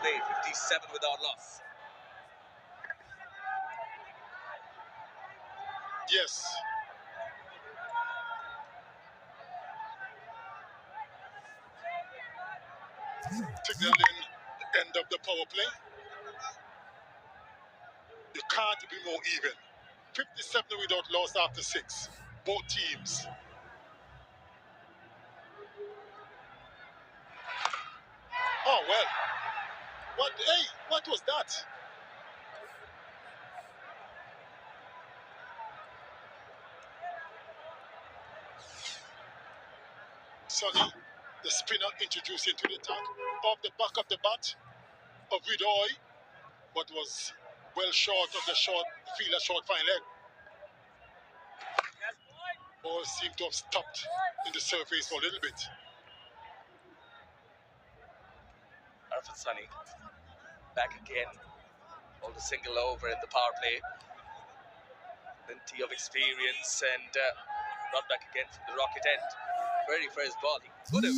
play, 57 without loss. Yes. Signaling the end of the power play. You can't be more even. 57 without loss after 6. Both teams. Oh, well. What was that? Sonny, the spinner introduced into the attack off the back of the bat of Ridoy, but was well short of the fielder short fine leg. Ball seemed to have stopped in the surface for a little bit. Arfan Sunny back again. Hold a single over in the power play. Plenty of experience and brought back again from the Rocket end. Very first ball. He could have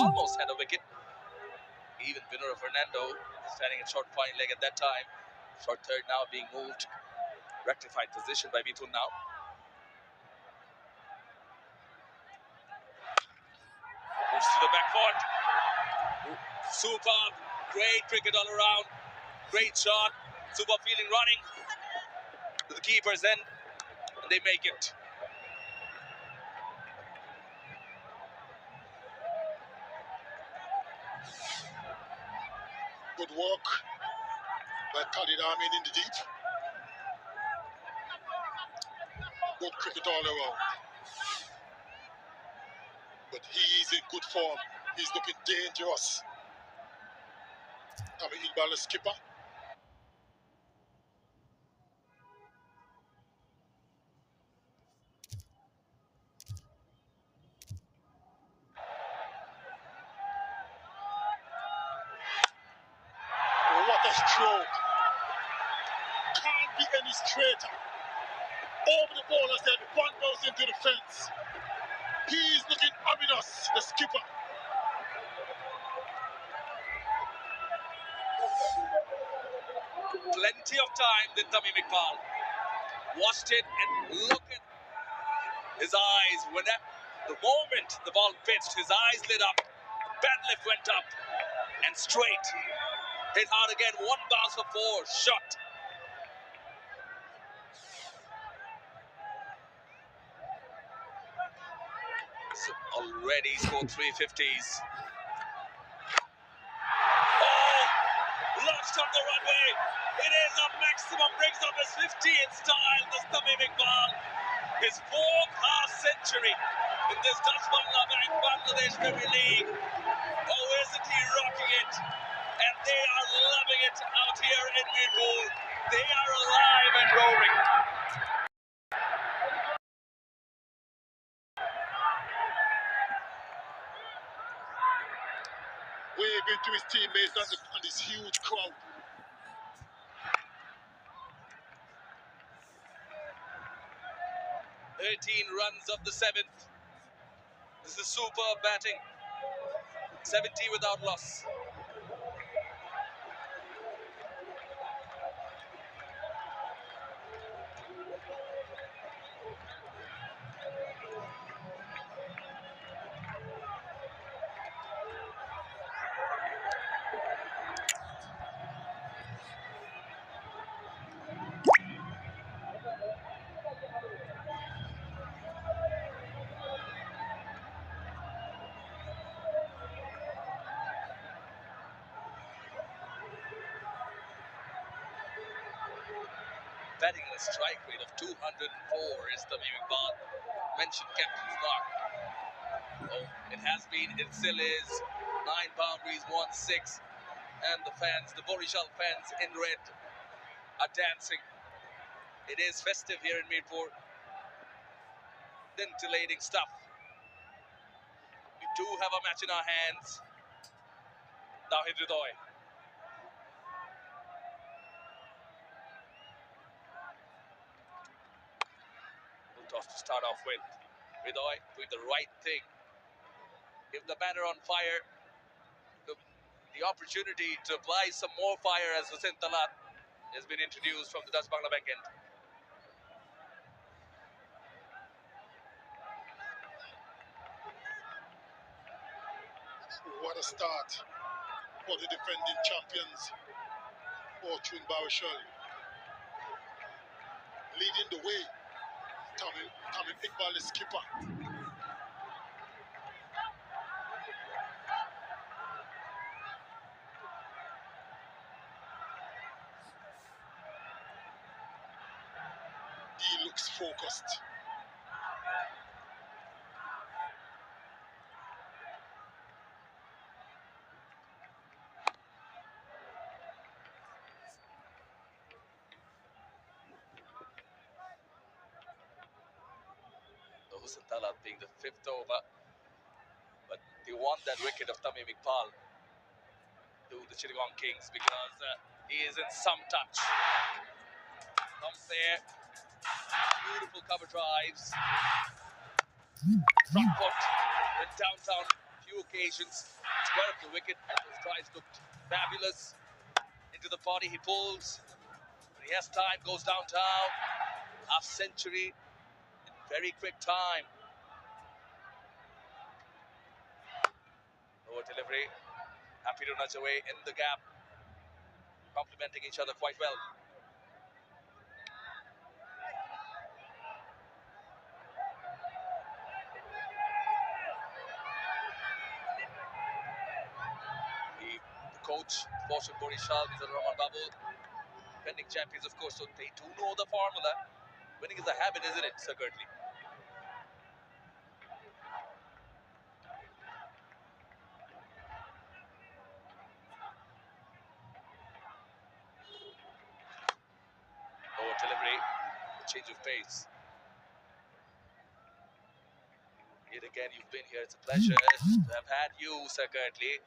almost had a wicket. Even winner of Fernando standing at short fine leg at that time. Short third now being moved. Rectified position by Mithun now. Moves to the back foot. Superb. Great cricket all around. Great shot. Super feeling running to the keeper's end. And they make it. Good work by Khalid Ahmed in the deep. Good cricket all around. But he's in good form. He's looking dangerous. Tommy Iqbal, the skipper. What a stroke. Can't be any straighter. Over the ball as that one goes into the fence. He's looking ominous, the skipper. Plenty of time did Tamim Iqbal. Watched it and look at his eyes. When the moment the ball pitched, his eyes lit up. Bat lift went up and straight. Hit hard again. One bounce for 4. Shot. So already scored 350s. Oh, launched up the runway. It is a maximum. Brings up his 50 in style. This Tamim Iqbal. His 4th half century in this Dutch Bangladesh Premier League. Oh, isn't he rocking it? And they are loving it out here in Mirpur. They are alive and roaring. Waving to his teammates and this huge crowd. Runs of the 7th. This is superb batting. 70 without loss. Batting at a strike rate of 204 is Tamim Iqbal. Mentioned captain's mark. Oh, it has been, it still is. 9 boundaries, 1-6. And the fans, the Borishal fans in red, are dancing. It is festive here in Mirpur. Scintillating stuff. We do have a match in our hands. Dawid Ridoy. Good toss to start off with. Ridoy doing the right thing. Give the banner on fire. The the opportunity to apply some more fire as Hussein Talat has been introduced from the Dutch Bangla back end. What a start for the defending champions, Fortune Barishal. Leading the way, Tommy Iqbal, the skipper. He looks focused. Hussein Talat being the 5th over, but they want that wicket of Tamim Iqbal to the Chittagong Kings because he is in some touch. Comes there, beautiful cover drives, front foot, went downtown a few occasions, square up the wicket, and those drives looked fabulous. Into the body he pulls, when he has time, goes downtown, half century in very quick time. Lower delivery, happy to nudge away in the gap, complementing each other quite well. The coach, Fortune Barishal, these are Rahman Babu, defending champions, of course, so they do know the formula. Winning is a habit, isn't it, Sir Gertley? Lower delivery, change of pace. Yet again, you've been here. It's a pleasure to have had you, Sir Gertley.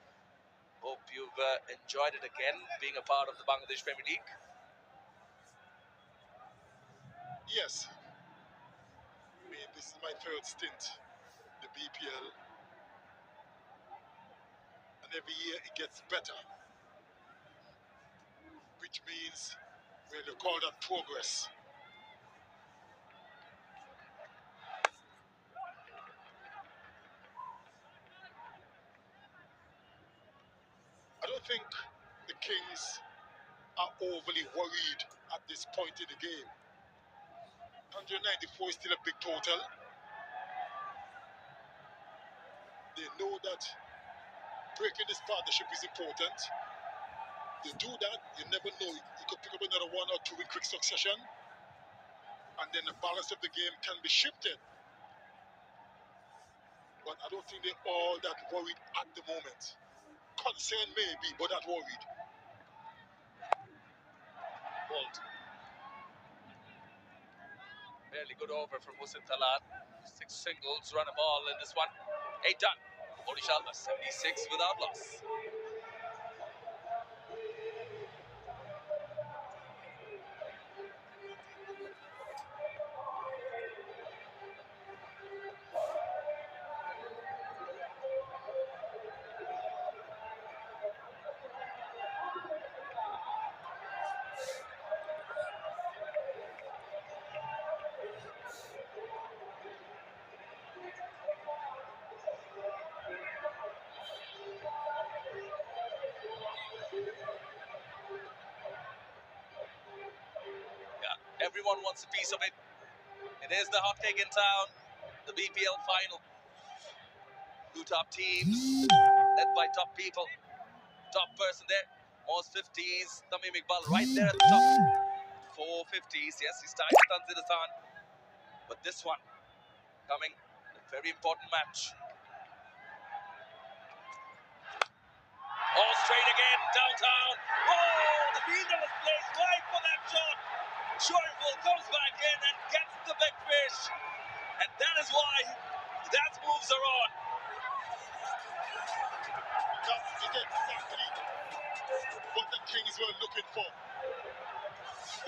Hope you've enjoyed it again, being a part of the Bangladesh Premier League. Yes. I mean, this is my 3rd stint, the BPL. And every year it gets better, which means we're to call that progress. I don't think the Kings are overly worried at this point in the game. 194 is still a big total. They know that breaking this partnership is important. They do that, you never know. You could pick up another 1 or 2 in quick succession, and then the balance of the game can be shifted. But I don't think they're all that worried at the moment. Concerned maybe, but not worried. Bolt. Fairly good over from Hussein Talat. 6 singles, run a ball in this one. 8 done. Barishal 76 without loss. Yeah, everyone wants a piece of it. It is the hot cake in town, the BPL final. 2 top teams, led by top people. Top person there, most 50s. Tamim Iqbal right there at the top. 4 50s. Yes, he's tied with Tanzir Hassan. But this one coming, a very important match. All straight again, downtown. Oh, the fielder was placed right for that shot. Shoaib comes back in and gets the big fish. And that is why that moves are on. That is exactly what the Kings were looking for.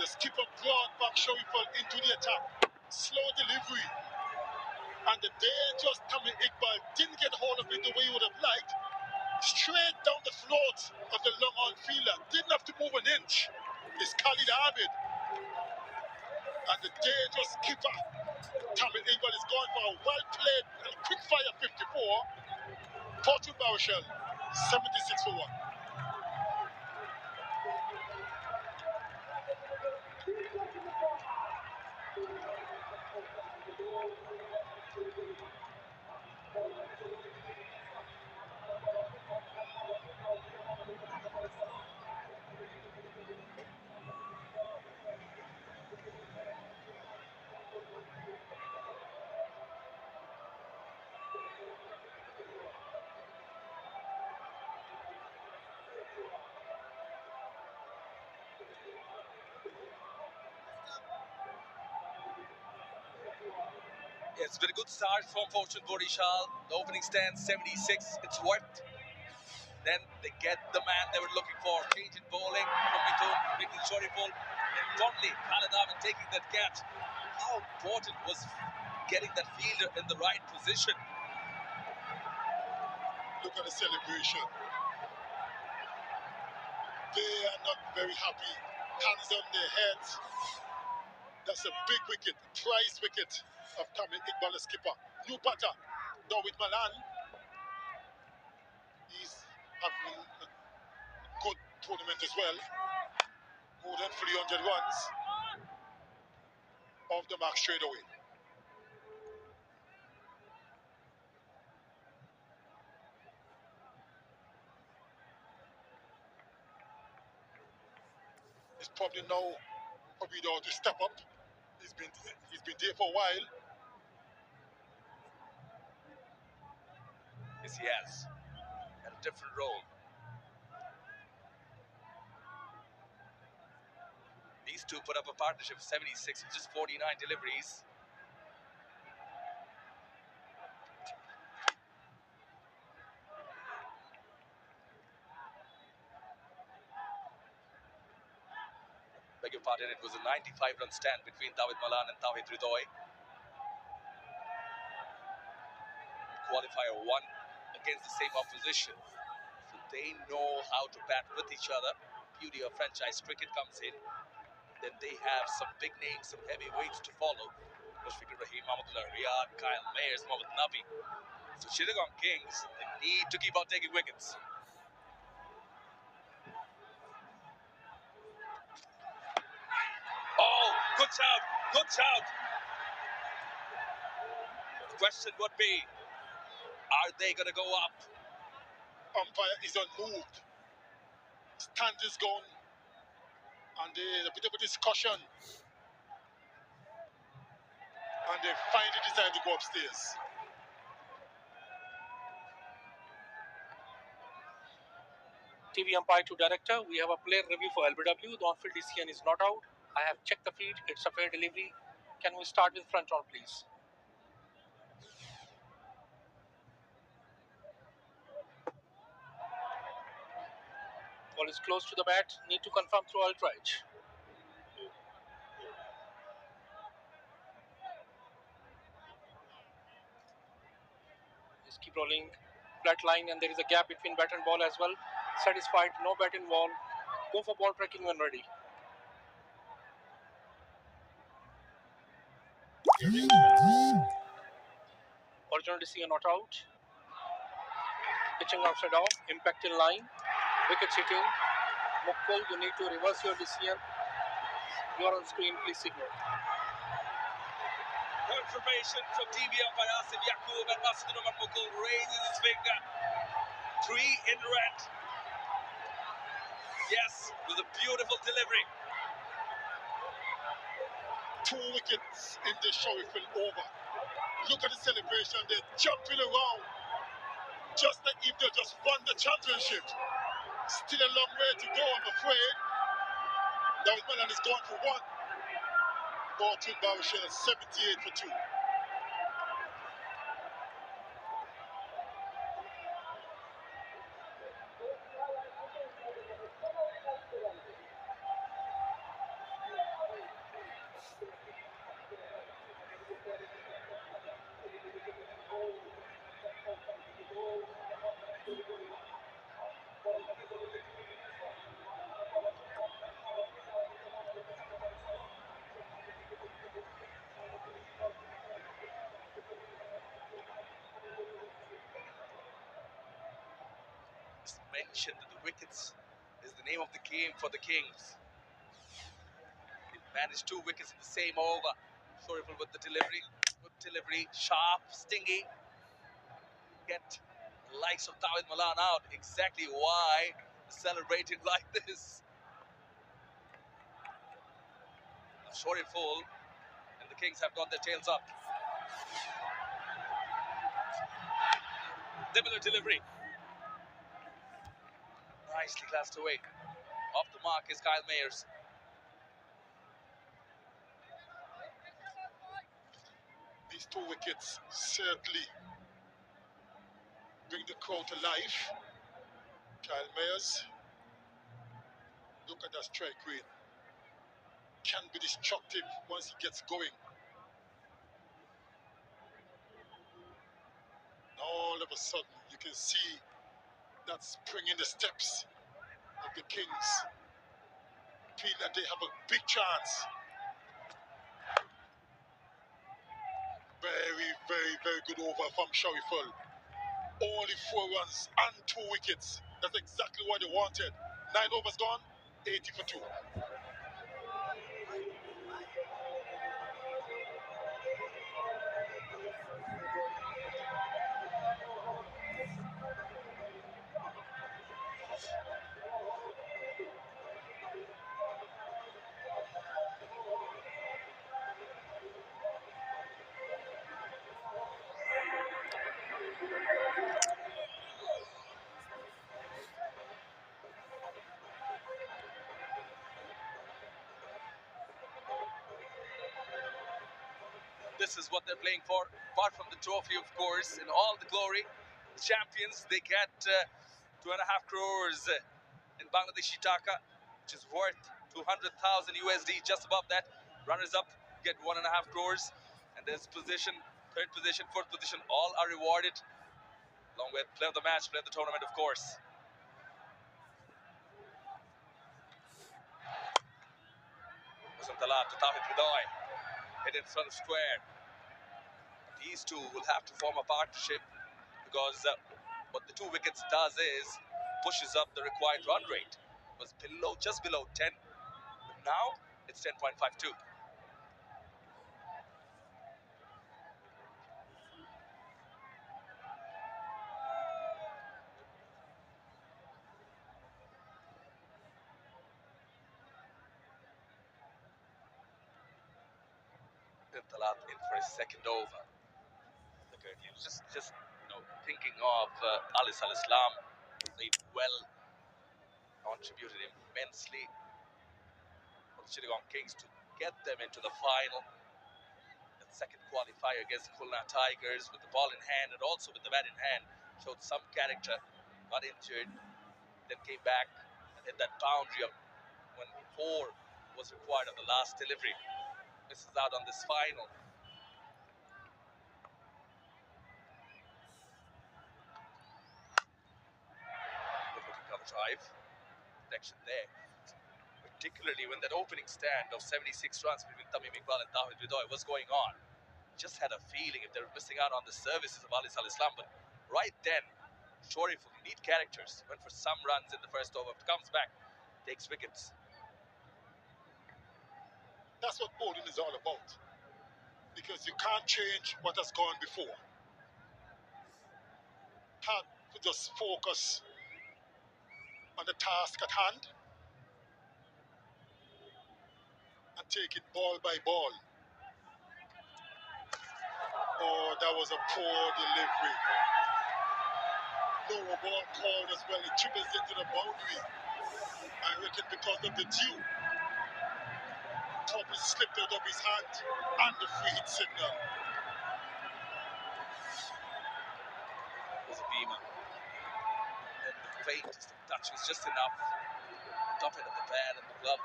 The skipper brought back Shoaib into the attack. Slow delivery. And the dangerous Tamim Iqbal didn't get hold of it the way he would have liked. Straight down the throat of the long on fielder. Didn't have to move an inch. It's Khalid Abid. And the dangerous skipper, Tamil Iqbal, is going for a well played and quick fire 54. Fortune Baruchel, 76 for 1. It's been a good start from Fortune Borishal. The opening stand 76. It's worked. Then they get the man they were looking for. Change in bowling from Mitun, making Shoriful. And finally, Khalid Ahmed taking that catch. How important was getting that fielder in the right position? Look at the celebration. They are not very happy. Hands on their heads. That's a big wicket, prize wicket of Tamil Iqbal, the skipper. New batter, Dawid Malan. He's having a good tournament as well. More than 300 runs. Off the mark straight away. It's probably now to step up. He's been there for a while. Yes, he has. And a different role. These two put up a partnership of 76 with just 49 deliveries. Beg your pardon, it was a 95-run stand between Dawid Malan and Tawhid Ridoy. Qualifier 1 against the same opposition. So they know how to bat with each other. Beauty of franchise cricket comes in. Then they have some big names, some heavyweights to follow. Mushfiqur Rahim, Mahmudullah Riyad, Kyle Mayers, Mohammad Nabi. So Chittagong Kings, they need to keep on taking wickets. Oh, good shout, good shout. The question would be, are they going to go up? Umpire is unmoved. Stand is gone. And there's a bit of a discussion. And they finally decide to go upstairs. TV umpire to director. We have a player review for LBW. The on-field decision is not out. I have checked the feed. It's a fair delivery. Can we start with front on, please? Ball is close to the bat. Need to confirm through outright. Just keep rolling. Flat line, and there is a gap between bat and ball as well. Satisfied. No bat in ball. Go for ball tracking when ready. Original decision not out. Pitching outside off. Impact in line. Wicket hitting. Mukul, you need to reverse your decision. You are on screen. Please signal. Confirmation from TV umpire Asif Yaqub, and Masjid Umar Mukul raises his finger. 3 in red. Yes, it was a beautiful delivery. 2 wickets in the Shoriful over. Look at the celebration. They're jumping around. Just like if they just won the championship. Still a long way to go, I'm afraid. Dawid Malan is going for 1. Fortune Baruchel, 78 for 2. mentioned that the wickets is the name of the game for the Kings. They managed 2 wickets in the same over. Shoriful with the delivery. Good delivery. Sharp, stingy. Get the likes of Tawid Malan out. Exactly why celebrating like this. Shoriful and the Kings have got their tails up. Similar delivery. Nicely glanced away. Off the mark is Kyle Mayers. These 2 wickets certainly bring the crowd to life. Kyle Mayers, look at that strike rate. Can be destructive once he gets going. All of a sudden, you can see that spring in the steps of the Kings. Feel that they have a big chance. Very, very, very good over from Shoriful. Only 4 runs and 2 wickets. That's exactly what they wanted. 9 overs gone, 80 for 2. This is what they're playing for. Apart from the trophy, of course, in all the glory, the champions, they get 2.5 crores in Bangladeshi taka, which is worth 200,000 USD. Just above that, runners up get 1.5 crores, and there's position, 3rd position, 4th position, all are rewarded, along with player of the match, player of the tournament, of course. Untitled to Tawid Bidoy, hit in front of square. These two will have to form a partnership because what the 2 wickets does is pushes up the required run rate. It was below, just below 10, but now it's 10.52. Talat in for his 2nd over. He was just thinking of Ali Al Islam. Played well, contributed immensely for the Chittagong Kings to get them into the final. That 2nd qualifier against the Khulna Tigers with the ball in hand and also with the bat in hand. Showed some character, got injured, then came back and hit that boundary of when 4 was required of the last delivery. Misses out on this final. Good looking cover drive. Protection there. Particularly when that opening stand of 76 runs between Tamim Iqbal and Tawid Bidoy was going on. Just had a feeling if they were missing out on the services of Ali Al Islam, but right then, Shoriful, you need characters. Went for some runs in the 1st over, comes back, takes wickets. That's what bowling is all about. Because you can't change what has gone before. Have to just focus on the task at hand and take it ball by ball. Oh, that was a poor delivery. No ball called as well. It triples into the boundary. I reckon because of the dew. Top is slipped out of his hand and the free hit signal. It was a beamer. And the faintest of touch was just enough. Top end of the bat and the glove.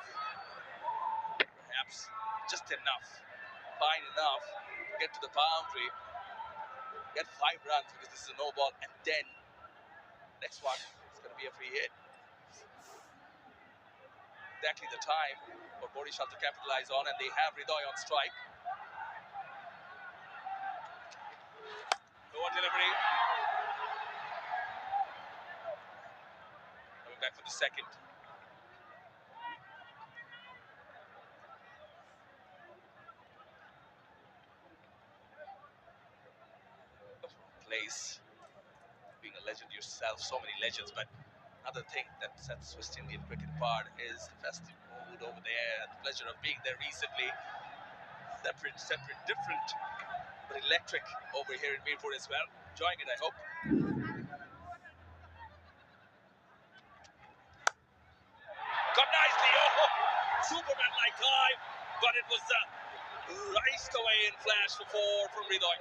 Perhaps just enough. Fine enough to get to the boundary. Get 5 runs because this is a no ball. And then, next one is going to be a free hit. Exactly the time for Borishal to capitalize on, and they have Ridoy on strike. Lower delivery. for the second. Place. Being a legend yourself, so many legends, but another thing that sets West Indian cricket apart is the festive mood over there. The pleasure of being there recently. Separate, different, but electric over here in Mirpur as well. Enjoying it, I hope. Got nicely. Oh, Superman-like dive, but it was raced away in flash for four from Ridoy.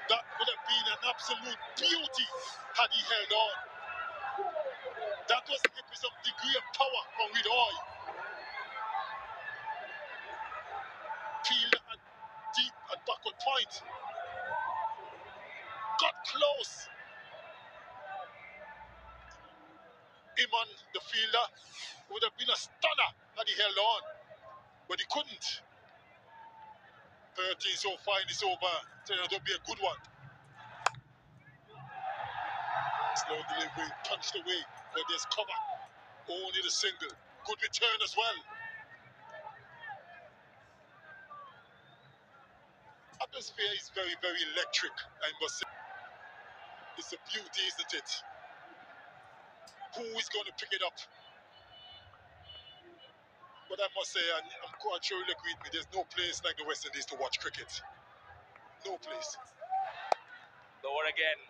That would have been an absolute beauty had he held on. That was some degree of power from Ridoy. Fielder at deep at backward point. Got close. Iman, the fielder, would have been a stunner had he held on. But he couldn't. 13 so far in this over. Turned out to be a good one. Slow delivery, punched away, but there's cover. Only the single. Good return as well. Atmosphere is very, very electric, I must say. It's a beauty, isn't it? Who is going to pick it up? But I must say, I'm quite sure you'll agree with me, there's no place like the West Indies to watch cricket. No place. Lower again.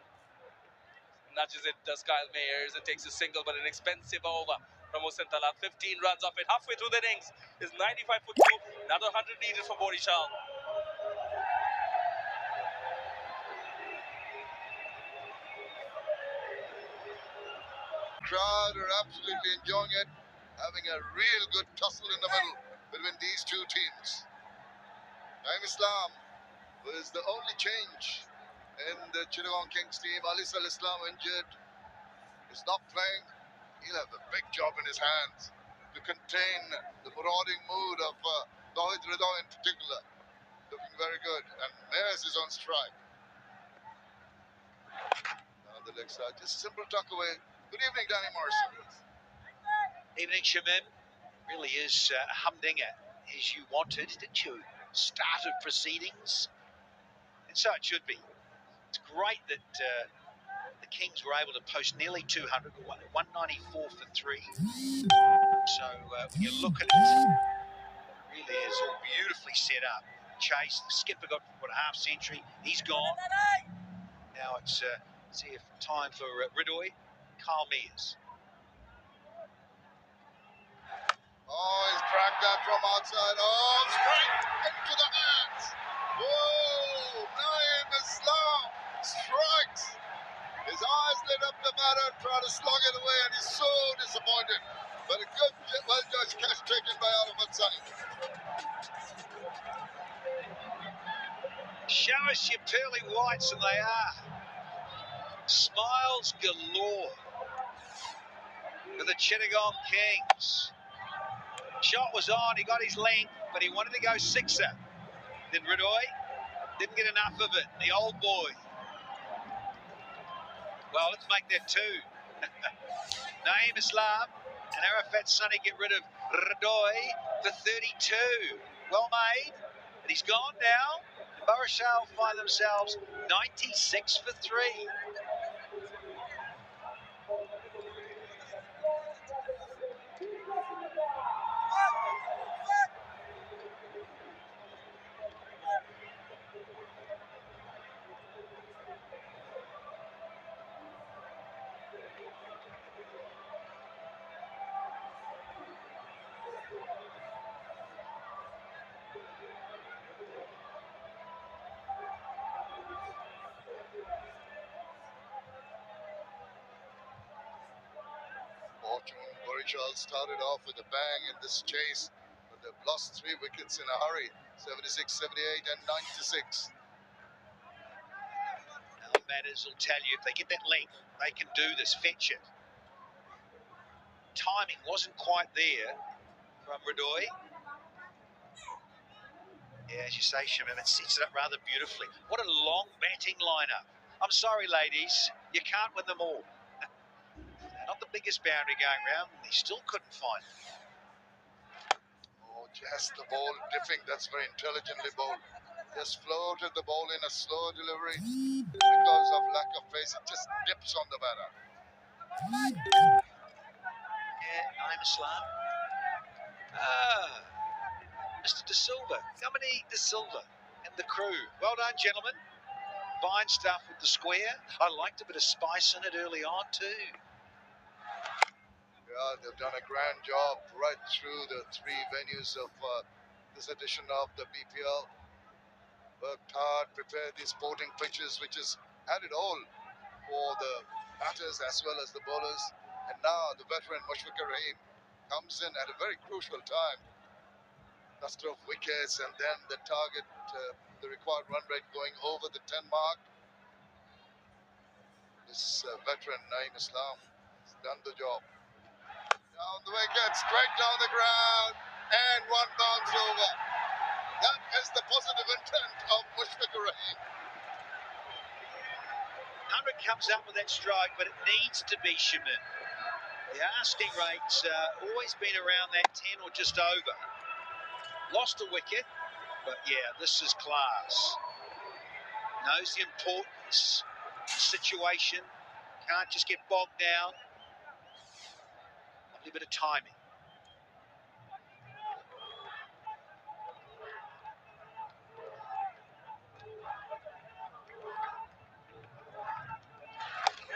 Nudges it, does Kyle Mayers, and takes a single, but an expensive over from Untitled. 15 runs off it, halfway through the innings. Is 95 for 2, another 100 needed for Borishal. Crowd are absolutely enjoying it, having a real good tussle in the middle between these two teams. Naim Islam was the only change in the Chittagong Kings team. Ali Sal Islam injured, is not playing. He'll have a big job in his hands to contain the marauding mood of Dawid Rida in particular. Looking very good, and Mayers is on strike. Down the leg side, just simple tuck away. Good evening, Danny Morrison. Evening, Shamim. Really is a humdinger, as you wanted, didn't you? Start of proceedings. And so it should be. It's great that the Kings were able to post nearly 200, 194 for 3. So when you look at it, it really is all beautifully set up. Chase, the skipper got, what, a half century. He's gone. Now it's see if time for Ridoy, Kyle Mayers. Oh, he's cracked that from outside. Oh, straight into the hands. Whoa, Naim Islam strikes. His eyes lit up the matter and tried to slug it away, and he's so disappointed. But a good, well-judged catch taken by Arafat Sunny. Show us your pearly whites, and they are. Smiles galore for the Chittagong Kings. Shot was on, he got his length, but he wanted to go sixer. Then Ridoy didn't get enough of it, the old boy. Well, let's make that 2. Naim Islam and Arafat Sunny get rid of Ridoy for 32. Well made, and he's gone now. Borishal find themselves 96 for 3. Fortune Borishal started off with a bang in this chase, but they've lost 3 wickets in a hurry. 76, 78 and 96. Now, batters will tell you if they get that length, they can do this, fetch it. Timing wasn't quite there from Ridoy. Yeah, as you say, Shimon, it sets it up rather beautifully. What a long batting lineup. I'm sorry, ladies, you can't win them all. biggest boundary going round, and he still couldn't find it. Oh, just the ball dipping. That's very intelligently bowled. Just floated the ball in a slow delivery. Because of lack of pace, it just dips on the batter. Yeah, Naim Islam. Mr. De Silva, Dominique De Silva and the crew. Well done, gentlemen. Fine stuff with the square. I liked a bit of spice in it early on too. Yeah, they've done a grand job right through the three venues of this edition of the BPL. Worked hard, prepared these sporting pitches, which has had it all for the batters as well as the bowlers. And now the veteran Mushfiqur Rahim comes in at a very crucial time. Cluster of wickets and then the target, the required run rate going over the 10 mark. This veteran Naim Islam has done the job. Down the wicket, straight down the ground, and one bounce over. That is the positive intent of Mushfiqur Rahim. 100 comes up with that strike, but it needs to be Shamin. The asking rate's always been around that 10 or just over. Lost a wicket, but yeah, this is class. Knows the importance of the situation. Can't just get bogged down. Lovely bit of timing.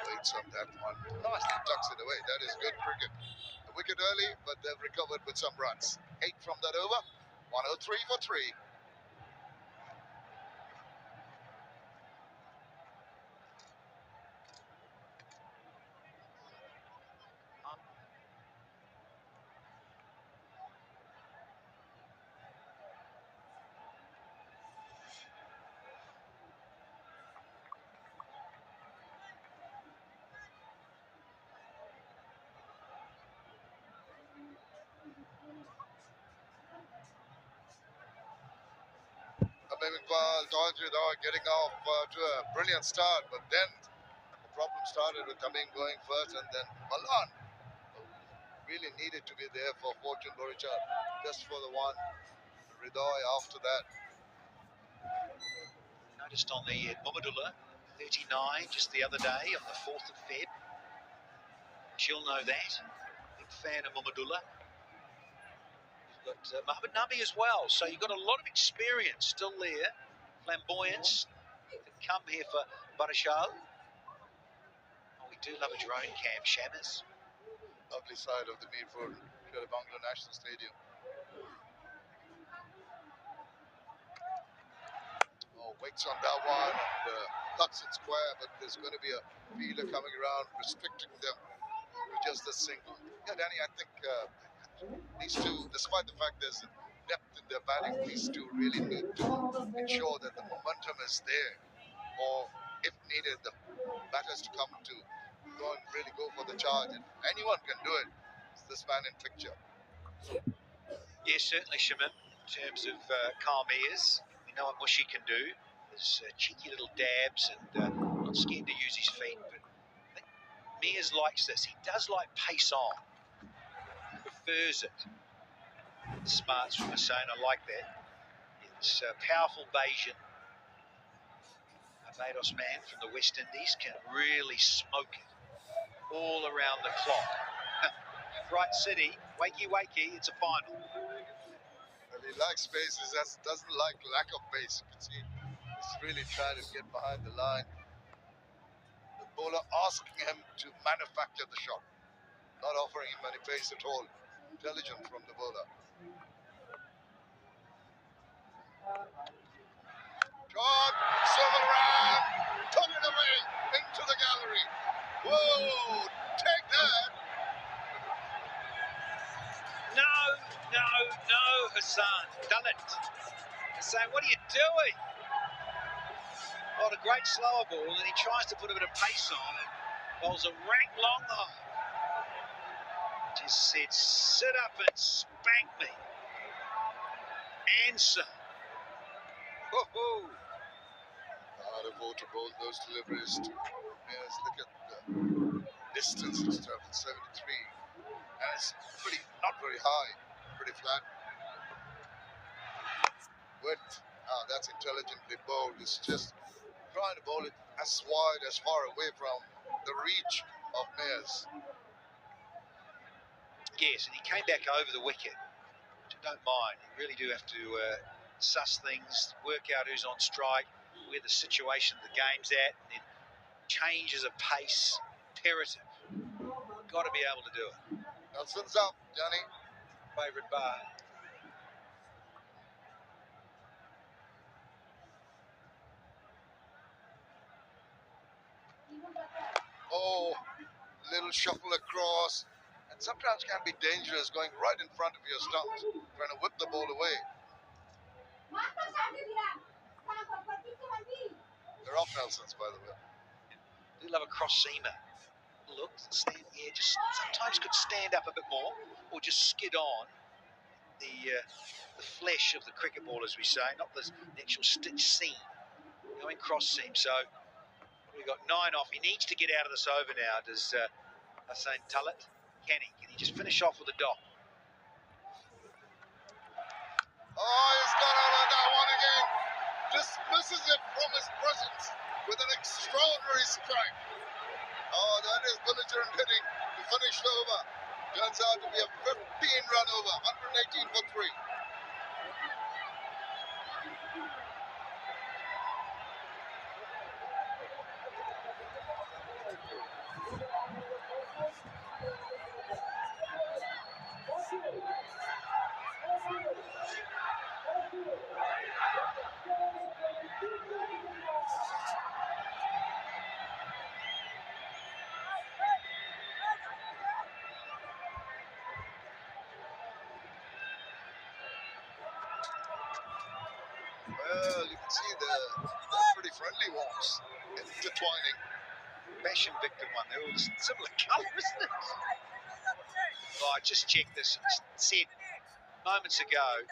Waits on that one. Nicely tucks it away. That is good cricket. A wicket early, but they've recovered with some runs. 8 from that over. 103 for 3. Iqbal getting off to a brilliant start, but then the problem started with Tamim going first, and then Malan really needed to be there for Fortune Borichar, just for the one. Ridoy after that. Noticed on the Muhammadullah 39 just the other day on the 4th of Feb. She'll know that. Big fan of Muhammadullah. You've got Mohammed Nabi as well, so you've got a lot of experience still there. Flamboyance that come here for Barishal. Oh, we do love a drone cam, Shammers. Lovely side of the Meerpur Bangla National Stadium. Oh, waits on that one and cuts it square, but there's going to be a fielder coming around restricting them with just a single. Yeah, Danny, I think these two, despite the fact there's depth in their batting, these two really need to ensure that the momentum is there, or if needed, the batters to come to go and really go for the charge. And anyone can do it. It's this man in picture. Yes, certainly, Shamin, in terms of calm ears. We know what Mushy can do. There's cheeky little dabs and not scared to use his feet. But I think Mears likes this. He does like pace on. Prefers it. The smarts from Hussain, I like that. It's a powerful Bayesian. Barbados man from the West Indies can really smoke it all around the clock. Bright City, wakey wakey, it's a final. Well, he likes pace, he just doesn't like lack of pace. You can see he's really trying to get behind the line. The bowler asking him to manufacture the shot, not offering him any pace at all. Intelligent from the bowler. Shot, swivel around, took it away into the gallery. Whoa, take that. No, Hassan, done it. Hassan, what are you doing? Oh, a great slower ball, and then he tries to put a bit of pace on and bowls a rank long hole. Just said, sit up and spank me. Answer. Woohoo. Hard to bowl those deliveries. Yes, look at distance it's traveled, 73. And it's pretty, not very high, pretty flat. Width, that's intelligently bowled. It's just trying to bowl it as wide, as far away from the reach of Mayers. Yes, and he came back over the wicket. Which I don't mind. You really do have to suss things, work out who's on strike, where the situation of the game's at, and then changes of pace, imperative. Got to be able to do it. Nelson's up, Johnny. Favourite bar. Oh, little shuffle across. And sometimes can be dangerous going right in front of your stumps, trying to whip the ball away. They're off Nelson's, by the way. Do love a cross seamer. Look, stand here, just sometimes could stand up a bit more, or just skid on the flesh of the cricket ball, as we say, not the actual stitch seam. Going cross seam. So we've got 9 off. He needs to get out of this over now. Does Untitled? Can he? Can he just finish off with a dot? Oh, he's got out of that one again. Dismisses it from his presence with an extraordinary strike. Oh, that is belligerent hitting to finish the over. Turns out to be a 15-run over, 118 for 3. Well, you can see they're pretty friendly walks intertwining. Passion victim one. They're all similar colour, isn't it? Oh, I just checked this. It said moments ago,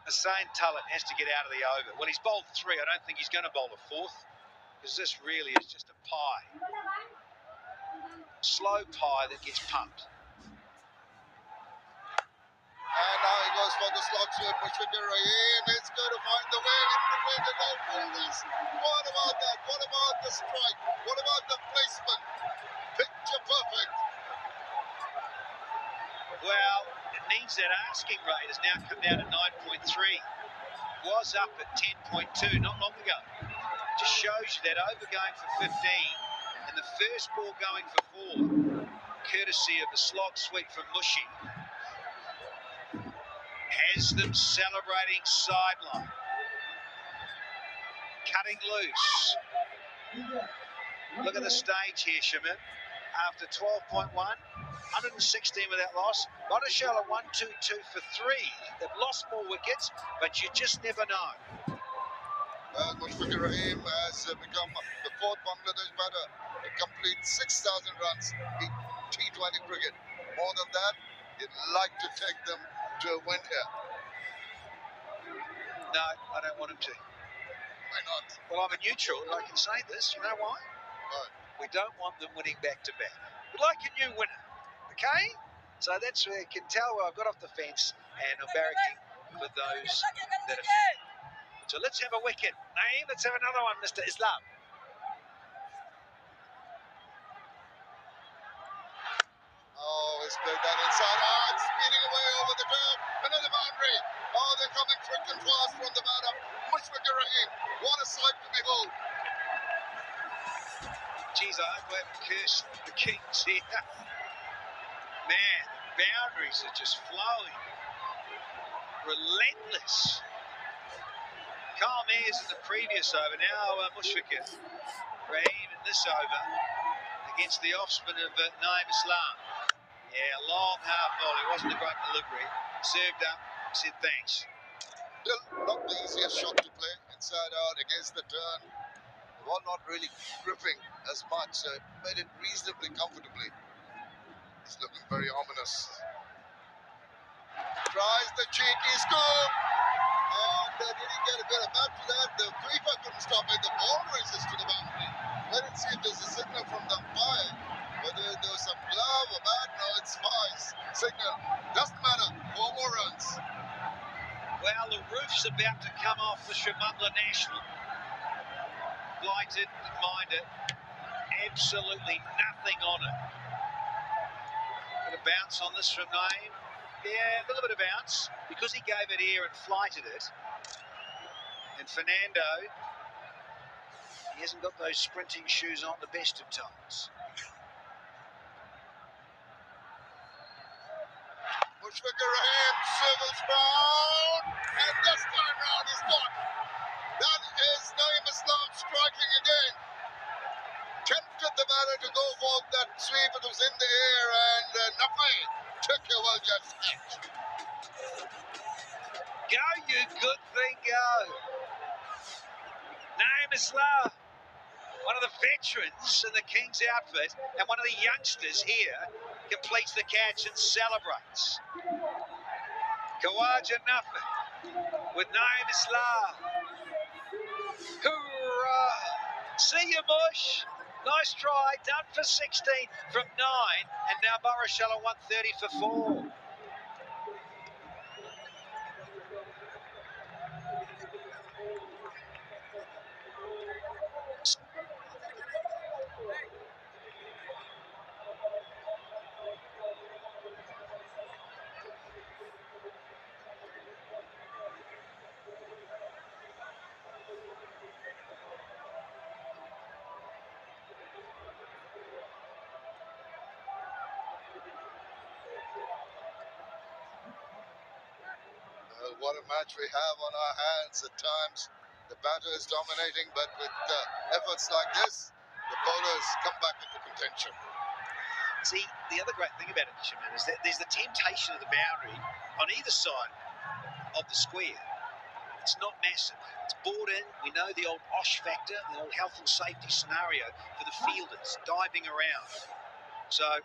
Hussain Tullet has to get out of the over. Well, he's bowled 3. I don't think he's going to bowl a 4th, because this really is just a pie. Slow pie that gets pumped. And now he goes for the slot sweep. Mushfiqur Rahim is going to find the way in between the goal fielders. What about that? What about the strike? What about the placement? Picture perfect. Well, it means that asking rate has now come down to 9.3. Was up at 10.2 not long ago. Just shows you that over going for 15 and the first ball going for 4, courtesy of the slog sweep from Mushy, has them celebrating sideline. Cutting loose. Look at the stage here, Shaman. After 12.1, 116 without loss. Botticelli 1-2-2 for 3. They've lost more wickets, but you just never know. Well, Mushfiqur Rahim has become the 4th Bangladesh batter to complete 6,000 runs in T20 cricket. More than that, he'd like to take them to a win here. No, I don't want him to. Why not? Well, I'm a neutral, and I can say this. You know why? Why? We don't want them winning back-to-back. We like a new winner, okay? So that's where I can tell where I've got off the fence, and I'm barracking for those that are fit. So let's have a wicket. Naeem, let's have another one, Mr. Islam. Oh, he's played that inside. Oh, it's speeding away over the top. Another boundary. Oh, they're coming thick and fast from the batter. Mushfiqur Rahim. What a sight to behold. Geez, I hope I haven't cursed the Kings here. Man, boundaries are just flowing. Relentless. Carl Mears in the previous over. Now Mushfiqur Rahim in this over against the offspring of Naeem Islam. Yeah, long half ball. It wasn't a great delivery. Served up, said thanks. Still not the easiest shot to play. Inside out against the turn. The ball not really gripping as much. So it made it reasonably comfortably. It's looking very ominous. Tries the cheeky scoop. And did he get a bit of back to that? The keeper couldn't stop it. The ball races to the boundary. Let us see if there's a signal from the umpire. Whether there was some glove or bat, no, it's spies. Signal. Doesn't matter. 4 more runs. Well, the roof's about to come off the Shamungla National. Blighted, didn't mind it. Absolutely nothing on it. Bit of bounce on this from Naeem. Yeah, a little bit of bounce because he gave it air and flighted it. And Fernando, he hasn't got those sprinting shoes on the best of times. Mushfiqur Rahim swivels round, and this time round he's got. That is Naeem Islam striking again. Tempted the batter to go for that sweep, it was in the air, and Nafi took a well judged catch. Go, you good thing, go. Naeem Islam, one of the veterans in the Kings outfit, and one of the youngsters here, completes the catch and celebrates. Khawaja Nafi with Naeem Islam. Hoorah! See you, Bush. Nice try, done for 16 from 9, and now Burrashella 130 for 4. What a match we have on our hands at times. The batter is dominating, but with efforts like this, the bowlers come back into contention. See, the other great thing about it, Shaman, is that there's the temptation of the boundary on either side of the square. It's not massive. It's bored in. We know the old OSH factor, the old health and safety scenario for the fielders diving around. So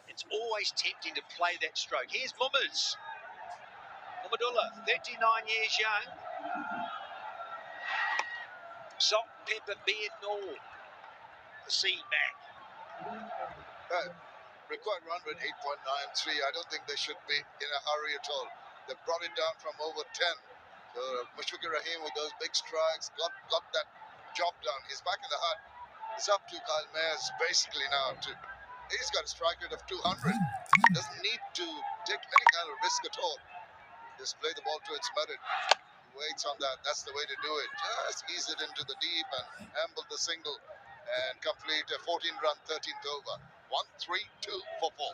it's always tempting to play that stroke. Here's Muhammadullah, 39 years young. Salt, pepper, beard, and all. The seed back. Required run rate 8.93. I don't think they should be in a hurry at all. They brought it down from over 10. So Mushfiqur Rahim with those big strikes got that job done. He's back in the hut. It's up to Kyle Mayers basically now. He's got a strike rate of 200. Doesn't need to take any kind of risk at all. Just play the ball to its merit. He waits on that. That's the way to do it. Just ease it into the deep and amble the single and complete a 14-run 13th over. 1-3-2 for 4.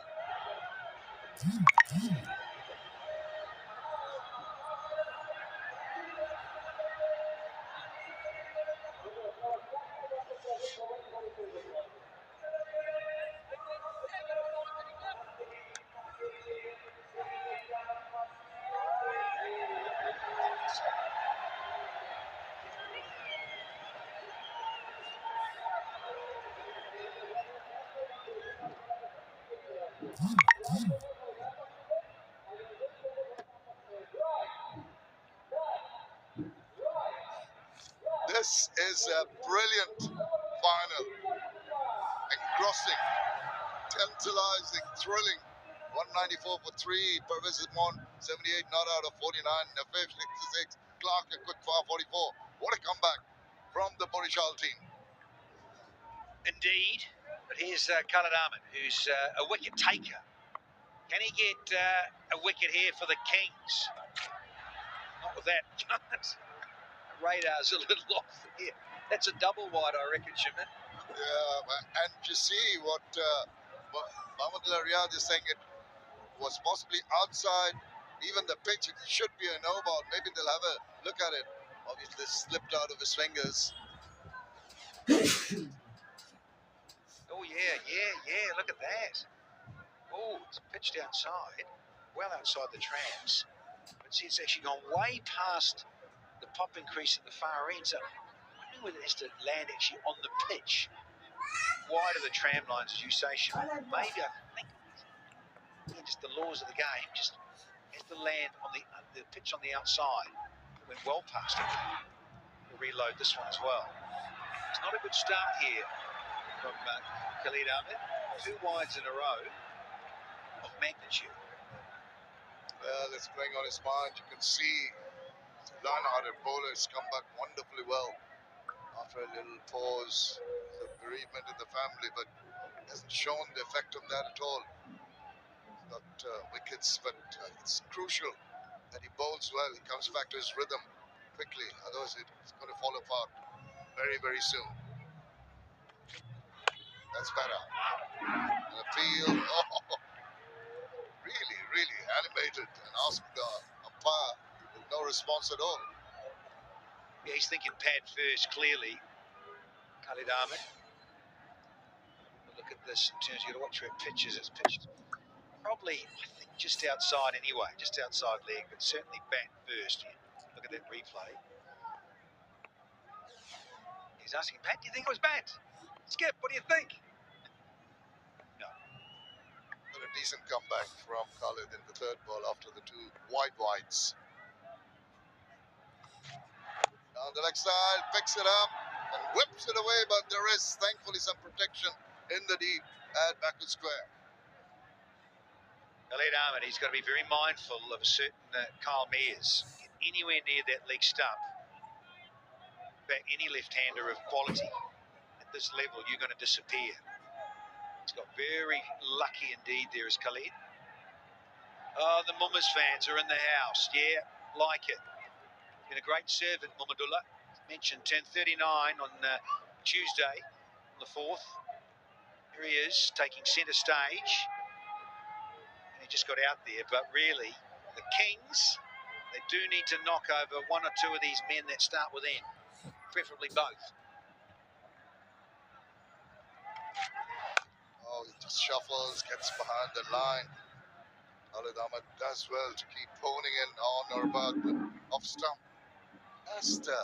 This is a brilliant final. Engrossing, tantalizing, thrilling. 194 for 3. Pervez Ismon, 78 not out of 49. Nafif 66. Clark a quick far 44. What a comeback from the Borishal team. Indeed. But here's Khalid Ahmed, who's a wicket taker. Can he get a wicket here for the Kings? Not with that. Radar's a little off here. That's a double wide, I reckon, Shaman. Yeah, and you see what Mohammad Riyad is saying. It was possibly outside. Even the pitch, it should be a no ball. Maybe they'll have a look at it. Obviously, slipped out of his fingers. Oh, yeah. Look at that. Oh, it's pitched outside. Well outside the trams. But see, it's actually gone way past the pop increase at the far end. So I wonder whether it has to land actually on the pitch. Wide of the tram lines, as you say, Sean. Maybe, I think, just the laws of the game, just has to land on the pitch on the outside. It went well past it. We'll reload this one as well. It's not a good start here from Khalid Ahmed. 2 wides in a row of magnitude. Well, it's playing on his mind. You can see lion-hearted bowlers come back wonderfully well after a little pause, the bereavement in the family, but hasn't shown the effect of that at all. Got wickets, but it's crucial that he bowls well. He comes back to his rhythm quickly, otherwise it's going to fall apart very, very soon. That's better. And a field, oh, really, really animated and asked the umpire with no response at all. Yeah, he's thinking pad first, clearly. Khalid Ahmed. Look at this in terms of you got to watch where it pitches. It's pitched probably, I think, just outside anyway, just outside leg, but certainly bat first. Look at that replay. He's asking, Pat, do you think it was bat? Skip, what do you think? No. But a decent comeback from Khalid in the third ball after the 2 wides. Down the leg side, picks it up and whips it away, but there is thankfully some protection in the deep at backward square. Khalid Ahmed, he's got to be very mindful of a certain Kyle Mears. Anywhere near that leg stump, back any left-hander of quality at this level, you're going to disappear. He's got very lucky indeed there is Khalid. Oh, the Mummers fans are in the house. Yeah, like it. Been a great servant, Muhammadullah. Mentioned 10:39 on Tuesday, on the 4th. Here he is, taking centre stage. And he just got out there, but really, the Kings, they do need to knock over 1 or 2 of these men that start with N, preferably both. Oh, he just shuffles, gets behind the line. Khalid Ahmed does well to keep honing in on or about the off stump. Has to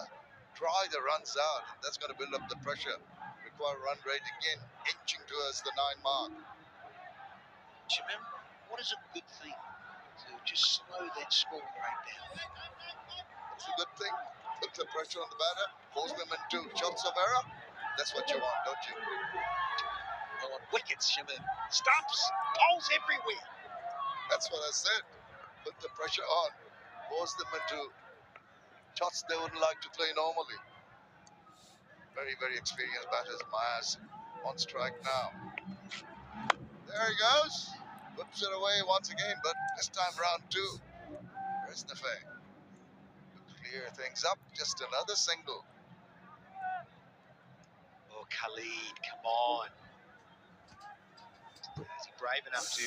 dry the runs out, and that's going to build up the pressure. Require run rate again, inching towards the 9 mark. Jamil, what is a good thing to just slow that scoring rate down? It's a good thing. Put the pressure on the batter, force them into shots of error. That's what you want, don't you? I want wickets, Jamil. Stumps, poles everywhere. That's what I said. Put the pressure on, force them into shots they wouldn't like to play normally. Very, very experienced batters. Myers on strike now. There he goes. Whips it away once again, but this time round 2. There's Nafay. Clear things up. Just another single. Oh, Khalid, come on. Is he brave enough to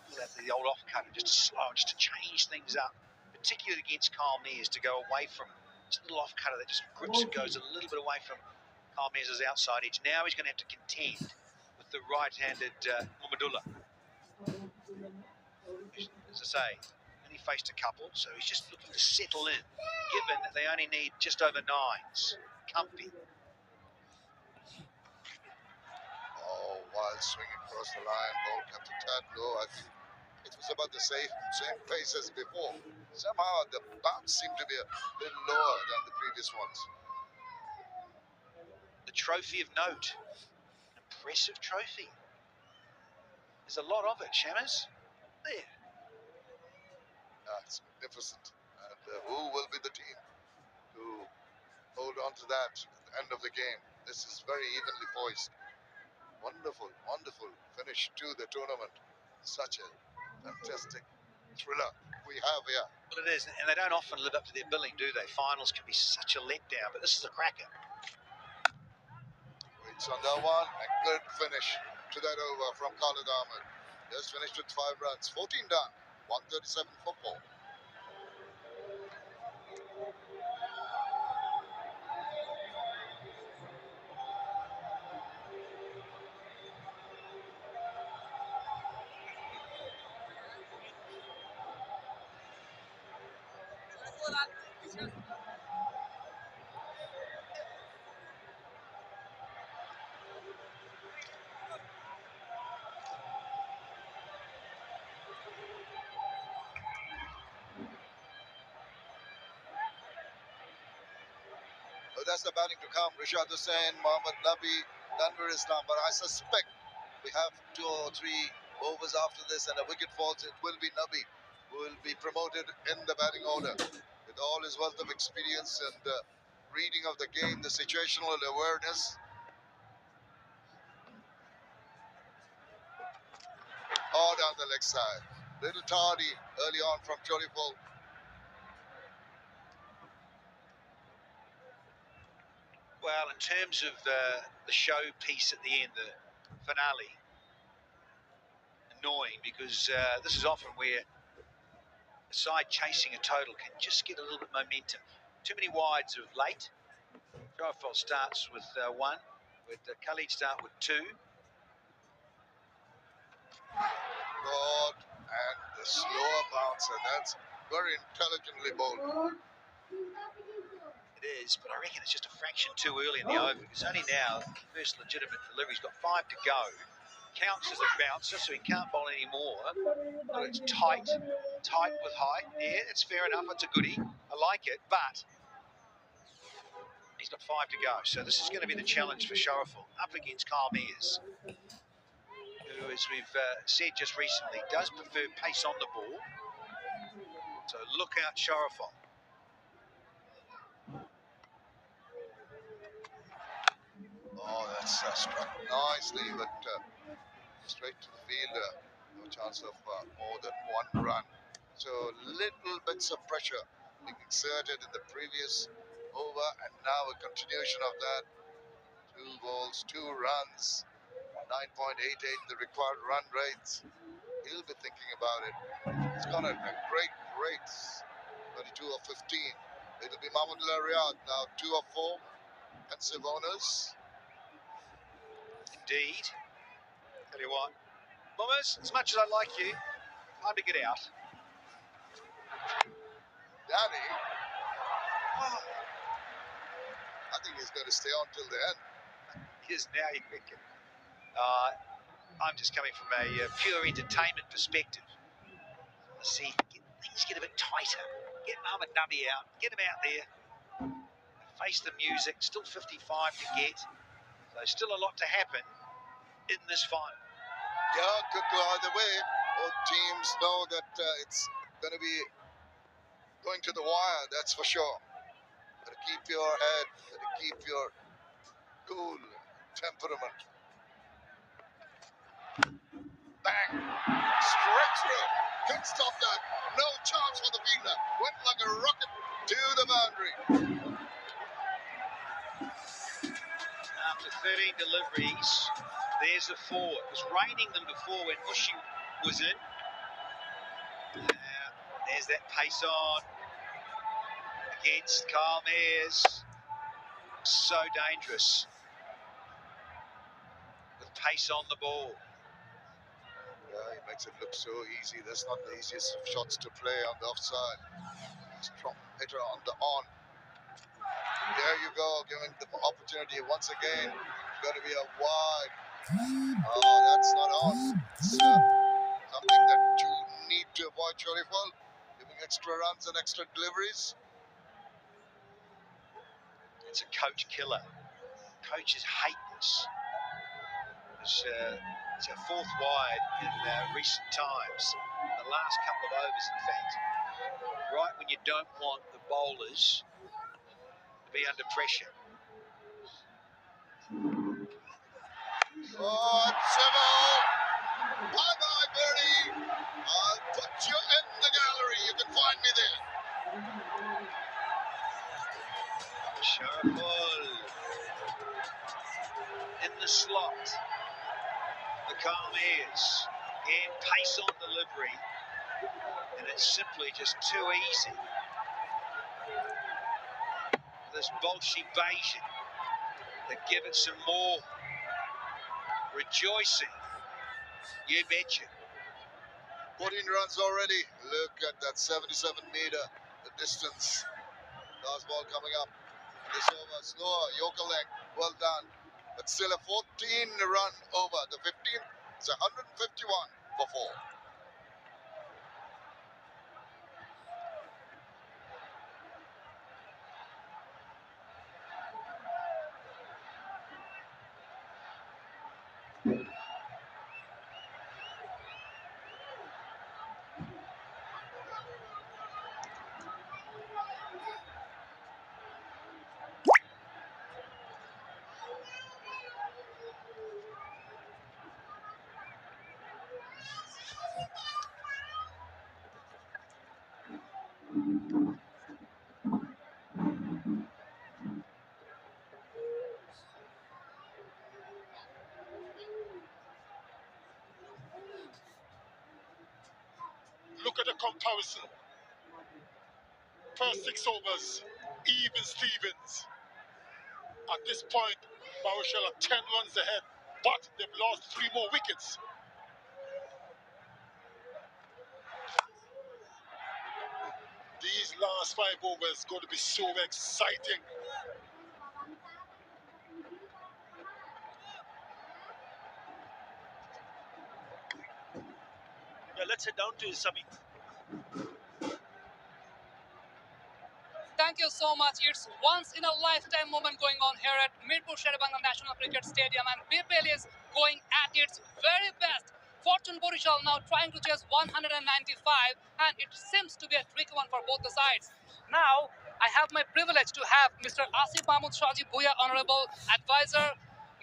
pull out the old off-cut and just to slow, just to change things up, particularly against Kyle Mears, to go away from just a little off-cutter that just grips and goes a little bit away from Kyle Mears' outside edge. Now he's going to have to contend with the right-handed Muhammadullah. As I say, only faced a couple, so he's just looking to settle in, given that they only need just over 9s. Comfy. Oh, wild swing across the line. Ball kept a tad low. I think it was about the same pace as before. Somehow the bounce seemed to be a little lower than the previous ones. The trophy of note. An impressive trophy. There's a lot of it, Shammers. There. It's magnificent. And who will be the team to hold on to that at the end of the game? This is very evenly poised. Wonderful, wonderful finish to the tournament. Such a fantastic thriller we have here. Well, it is, and they don't often live up to their billing, do they? Finals can be such a letdown, but this is a cracker. Waits on that one, and good finish to that over from Khalid Ahmed. Just finished with 5 runs, 14 done, 137 for 4. That's the batting to come. Rishad Hussain, Mohammad Nabi, Danvir Islam. But I suspect we have 2 or 3 overs after this and a wicket falls, it will be Nabi who will be promoted in the batting order with all his wealth of experience and reading of the game, the situational awareness. Oh, down the leg side. Little tardy early on from Choriful. Well, in terms of the showpiece at the end, the finale, annoying because this is often where a side chasing a total can just get a little bit of momentum. Too many wides of late. Choriful starts with 1, with Khalid start with 2. God, and the slower bouncer. That's very intelligently bowled. It is, but I reckon it's just a fraction too early in the over because only now, first legitimate delivery, he's got 5 to go. Counts as a bouncer, so he can't bowl anymore. But it's tight with height. Yeah, it's fair enough. It's a goodie. I like it, but he's got 5 to go. So this is going to be the challenge for Choriful up against Kyle Mears, who, as we've said just recently, does prefer pace on the ball. So look out, Choriful. Oh, that's struck nicely, but straight to the fielder. No chance of more than 1 run. So little bits of pressure being exerted in the previous over, and now a continuation of that. 2 balls, 2 runs, 9.88 the required run rates. He'll be thinking about it. He's got a great 22 of 15. It'll be Mahmudullah Riyad now, 2 of 4 pensive owners. Indeed. Tell you what, Bombers, as much as I like you, time to get out. Danny, I think he's going to stay on till the end. Here's now you reckon. I'm just coming from a pure entertainment perspective. See, things get a bit tighter. Get Mohamed Nabi out. Get him out there. Face the music. Still 55 to get. So still a lot to happen in this final. Yeah, could go either way. Both teams know that it's going to be going to the wire, that's for sure. Got to keep your head, got to keep your cool temperament. Bang! Straight through. Can't stop that. No chance for the fielder. Went like a rocket to the boundary. After 13 deliveries, there's a 4. It was raining them before when Mushi was in. There's that pace on against Kyle Mears. So dangerous with pace on the ball. Yeah, he makes it look so easy. That's not the easiest of shots to play on the offside. Strong hitter on the on. There you go, giving the opportunity once again. Got to be a wide. Oh, that's not on. It's something that you need to avoid, Choriful. Giving extra runs and extra deliveries. It's a coach killer. Coaches hate this. It's our 4th wide in recent times. The last couple of overs, in fact. Right when you don't want the bowlers to be under pressure. Oh, Civil! Bye-bye, Bernie! I'll put you in the gallery. You can find me there. Choriful in the slot. The Kyle Mears. Again, pace on delivery. And it's simply just too easy. This Bolsh invasion that give it some more rejoicing. You betcha. 14 runs already. Look at that 77 meter, the distance. Last ball coming up. This over, slower, Yorker leg, well done. But still a 14-run over. The 15th is 151 for 4. Look at the comparison. First 6 overs, even Stevens. At this point, Baruchel are 10 runs ahead, but they've lost 3 more wickets. These last 5 overs going to be so exciting. Yeah, let's head down to Sami. Thank you so much. It's once in a lifetime moment going on here at Mirpur Sherebangla National Cricket Stadium, and BPL is going at its very best. Fortune Borishal now trying to chase 195, and it seems to be a tricky one for both the sides. Now, I have my privilege to have Mr. Asif Mahmood Shaji Bhuya, Honorable Advisor,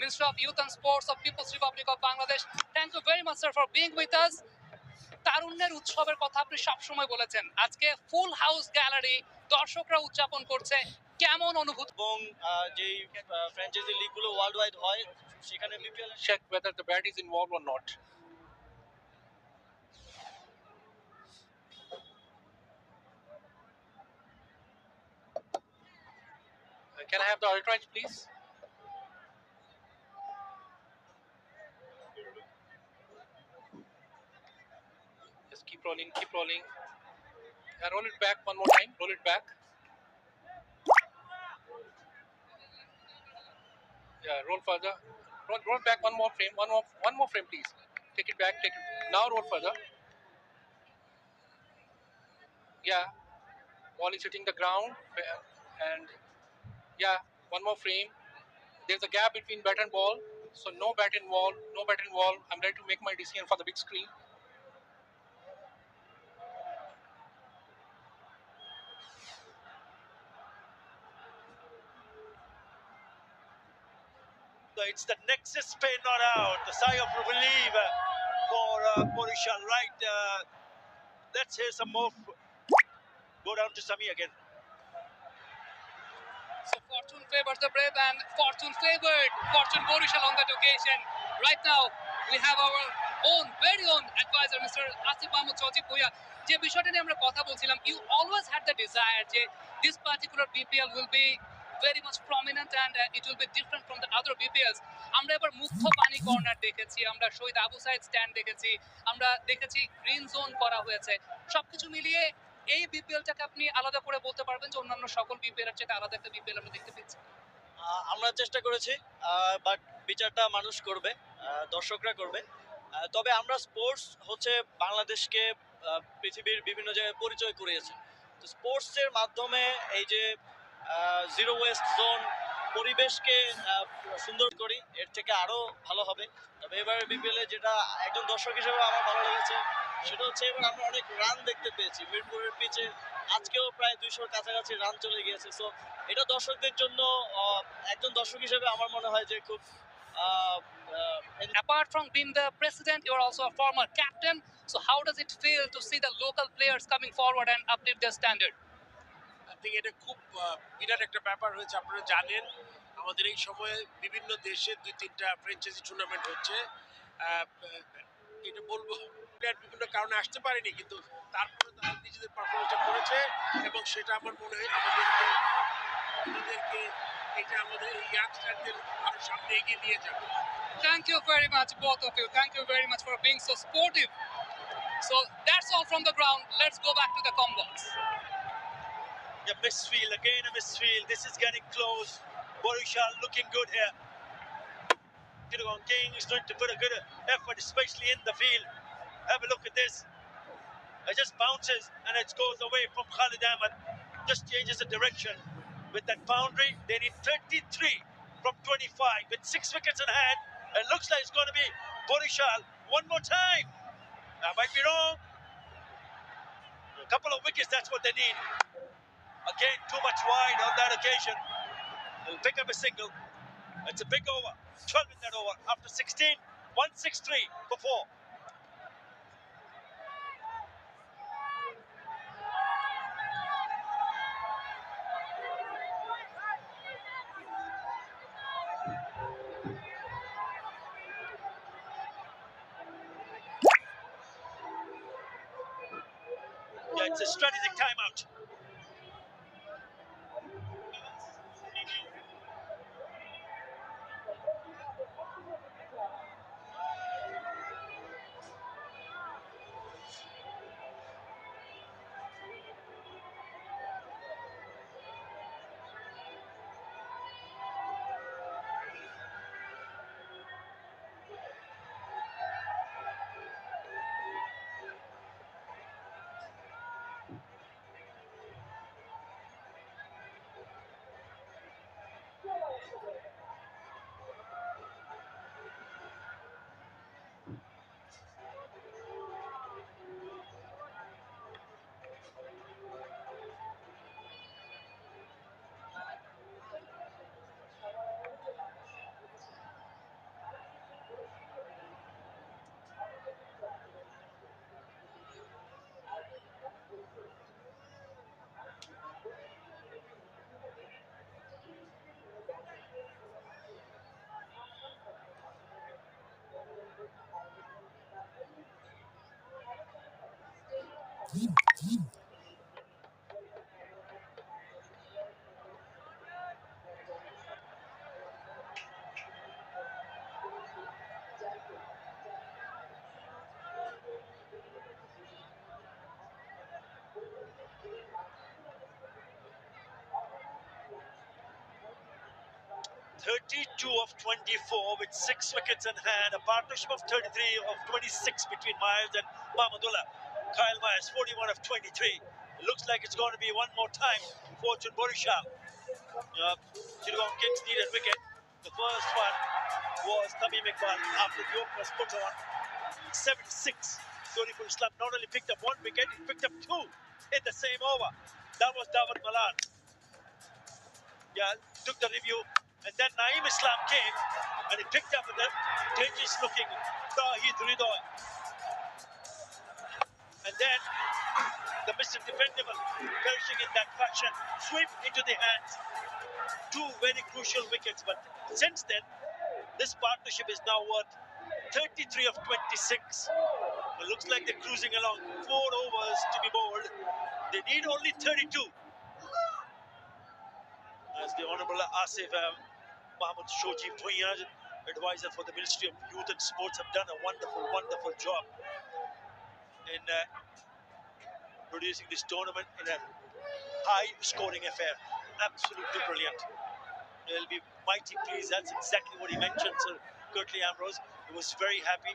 Minister of Youth and Sports of People's Republic of Bangladesh. Thank you very much, sir, for being with us. তারুণ্যের উৎসবের কথা আপনি সবসময় বলেছেন, আজকে full house gallery দর্শকরা উদযাপন করছে, কেমন অনুভূতি? এবং যেই ফ্র্যাঞ্চাইজি লিগগুলো ওয়ার্ল্ড ওয়াইড হয় সেখানে BPL Check whether the bat is involved or not. Can I have the ultra please? Just keep rolling, keep rolling. Roll it back one more time. Roll it back. Yeah, roll further. Roll back one more frame. One more frame, please. Take it back. Take it. Now roll further. Yeah. Ball is hitting the ground, and yeah, one more frame. There's a gap between bat and ball, so no bat involved. No bat involved. I'm ready to make my decision for the big screen. It's the nexus spin not out. The sigh of relief for Borishal, right? Let's hear some more. Go down to Sami again. So fortune favors the brave, and fortune favored Fortune Borishal on that occasion. Right now, we have our own, very own advisor, Mr. Asif Mahmood Shaji Bhuya. যে বিষয়টা নিয়ে আমরা কথা বলছিলাম, you always had the desire যে this particular BPL will be very much prominent and it will be different from the other BPLs. আমরা এবার মুক্ত পানি কর্নার দেখেছি, আমরা শহীদ আবু সাইদ স্ট্যান্ড দেখেছি, আমরা দেখেছি গ্রিন জোন করা হয়েছে। সবকিছু মিলিয়ে এই বিপিএলটাকে আপনি আলাদা করে বলতে পারবেন যে অন্যান্য সকল বিপিএল এর চেয়ে আলাদা একটা বিপিএল আমরা দেখতে পেয়েছি? আমরা চেষ্টা করেছি, বাট বিচারটা মানুষ করবে, দর্শকরা করবে। তবে আমরা স্পোর্টস হচ্ছে বাংলাদেশকে পৃথিবীর বিভিন্ন জায়গায় পরিচয় করিয়েছে। তো স্পোর্টসের মাধ্যমে এই যে জিরো ওয়েস্ট জোন পরিবেশকে সুন্দর করি, এর থেকে আরও ভালো হবে। তবে এবারে বিপিএলে যেটা একজন দর্শক হিসেবে আমার ভালো লেগেছে সেটা হচ্ছে এবার আমরা অনেক রান দেখতে পেয়েছি। মিরপুরের পিচে আজকেও প্রায় 200-র কাছাকাছি রান চলে গিয়েছে। সো এটা দর্শকদের জন্য একজন দর্শক হিসেবে আমার মনে হয় যে খুব Apart from being the president, you are also a former captain. So how does it feel to see the local players coming forward and uplift their standard? I think এটা খুব বিরাট একটা ব্যাপার হয়েছে। আপনারা জানেন আমাদের এই সময়ে বিভিন্ন দেশে 2-3টা ফ্র্যাঞ্চাইজি টুর্নামেন্ট হচ্ছে। এটা বলবো বিভিন্ন কারণে আসতে পারেনি, কিন্তু তারপরে তারা নিজেদের পারফরমেন্সটা করেছে এবং সেটা আমার মনে হয় আমাদেরকে এটা আমাদের ইয়াংস্টারদের আরো সামনে এগিয়ে নিয়ে যাবে। Thank you very much, both of you. Thank you very much for being so sportive. So that's all from the ground. Let's go back to the combox. Yeah, misfield again, a misfield. This is getting close. Borishal looking good here. King is going to put a good effort, especially in the field. Have a look at this. It just bounces and it goes away from Khalid Ahmed. Just changes the direction. With that boundary, they need 33 from 25 with 6 wickets in hand. It looks like it's going to be Borishal one more time. I might be wrong. A couple of wickets, that's what they need. Again, too much wide on that occasion. They'll pick up a single. It's a big over. 12 in that over. After 16, 163 for 4. it's a strategic timeout. (32 of 24 with 6 wickets in hand. A partnership of 33 of 26 between Myers and Mahmudullah. Kyle Myers, 41 of 23. It looks like it's going to be one more time. Fortune Borisha. Chittagong Kings need a wicket. The first one was Tamim Iqbal after the openers put on 76. Tony Islam not only picked up 1 wicket, he picked up 2 in the same over. That was Dawud Malan. Took the review, and then Naeem Islam came and he picked up the dangerous looking Tawheed Ridoy. And then the Mr. Dependable perishing in that fashion, sweep into the hands. 2 very crucial wickets, but since then, this partnership is now worth 33 of 26. It looks like they're cruising along. 4 overs to be bowled. They need only 32. As the Honorable Asif Mahmoud Shoji Bhuiya, advisor for the Ministry of Youth and Sports, have done a wonderful job in producing this tournament in a high-scoring affair. Absolutely brilliant. They'll be mighty pleased. That's exactly what he mentioned, Sir Curtly Ambrose. He was very happy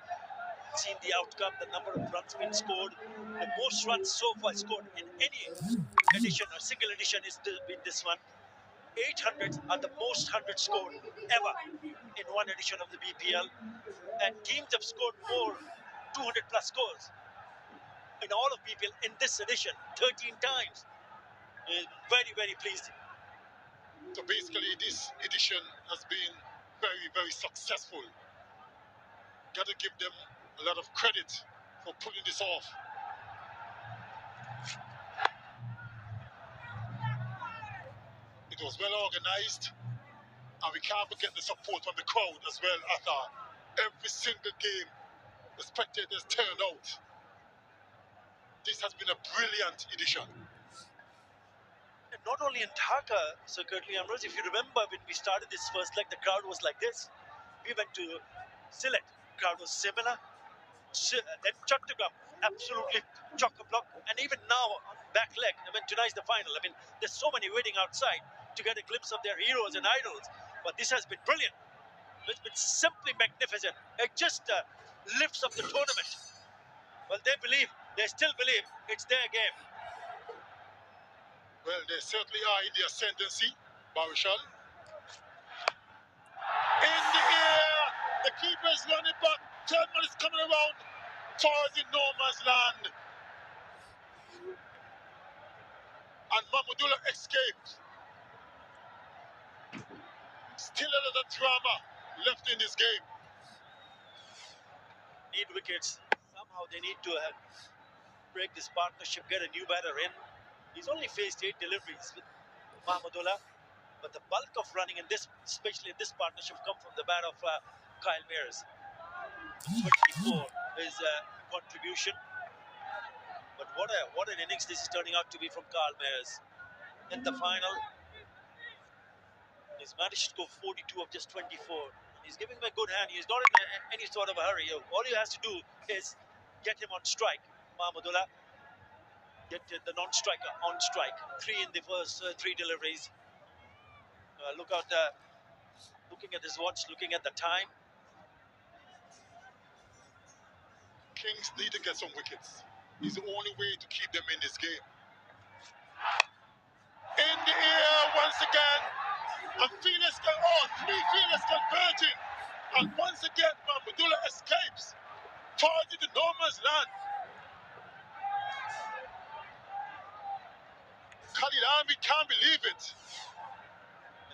seeing the outcome, the number of runs being scored. The most runs so far scored in any edition, a single edition, is been this one. 800 are the most hundreds scored ever in one edition of the BPL, and teams have scored more 200 plus scores in all of BPL in this edition 13 times. Very pleased. So basically, this edition has been very successful. Got to give them a lot of credit for pulling this off. It was well organized, and we can't forget the support from the crowd as well. After every single game, the spectators turned out. This has been a brilliant edition. And not only in Dhaka, Sir Curtly Ambrose, if you remember when we started this first leg, the crowd was like this. We went to Sylhet, crowd was similar. Then Chattogram, absolutely chock-a-block. And even now, back leg, tonight's the final. There's so many waiting outside to get a glimpse of their heroes and idols. But this has been brilliant. It's been simply magnificent. It just lifts up the tournament. Well, they still believe it's their game. Well, they certainly are in the ascendancy, Barishal. In the air, the keeper is running back. Turnman is coming around towards the no man's land. And Mahmudullah escaped. Still a lot of drama left in this game. Need wickets. Somehow they need to break this partnership, get a new batter in. He's only faced 8 deliveries with Mahmudullah, but the bulk of running in this, especially in this partnership, come from the bat of Kyle Myers. 24 is contribution, but What an innings this is turning out to be from Carl Mayers. In the final, he's managed to go 42 of just 24. He's giving him a good hand. He's not in any sort of a hurry. All he has to do is get him on strike. Mahmudullah, get the non-striker on strike. 3 in the first 3 deliveries. Looking at his watch, looking at the time. Kings need to get some wickets. It's the only way to keep them in this game. In the air once again. And Phoenix three Phoenix converging. And once again, Mahmudullah escapes. Falls into no man's land. Khalid Ahmed can't believe it.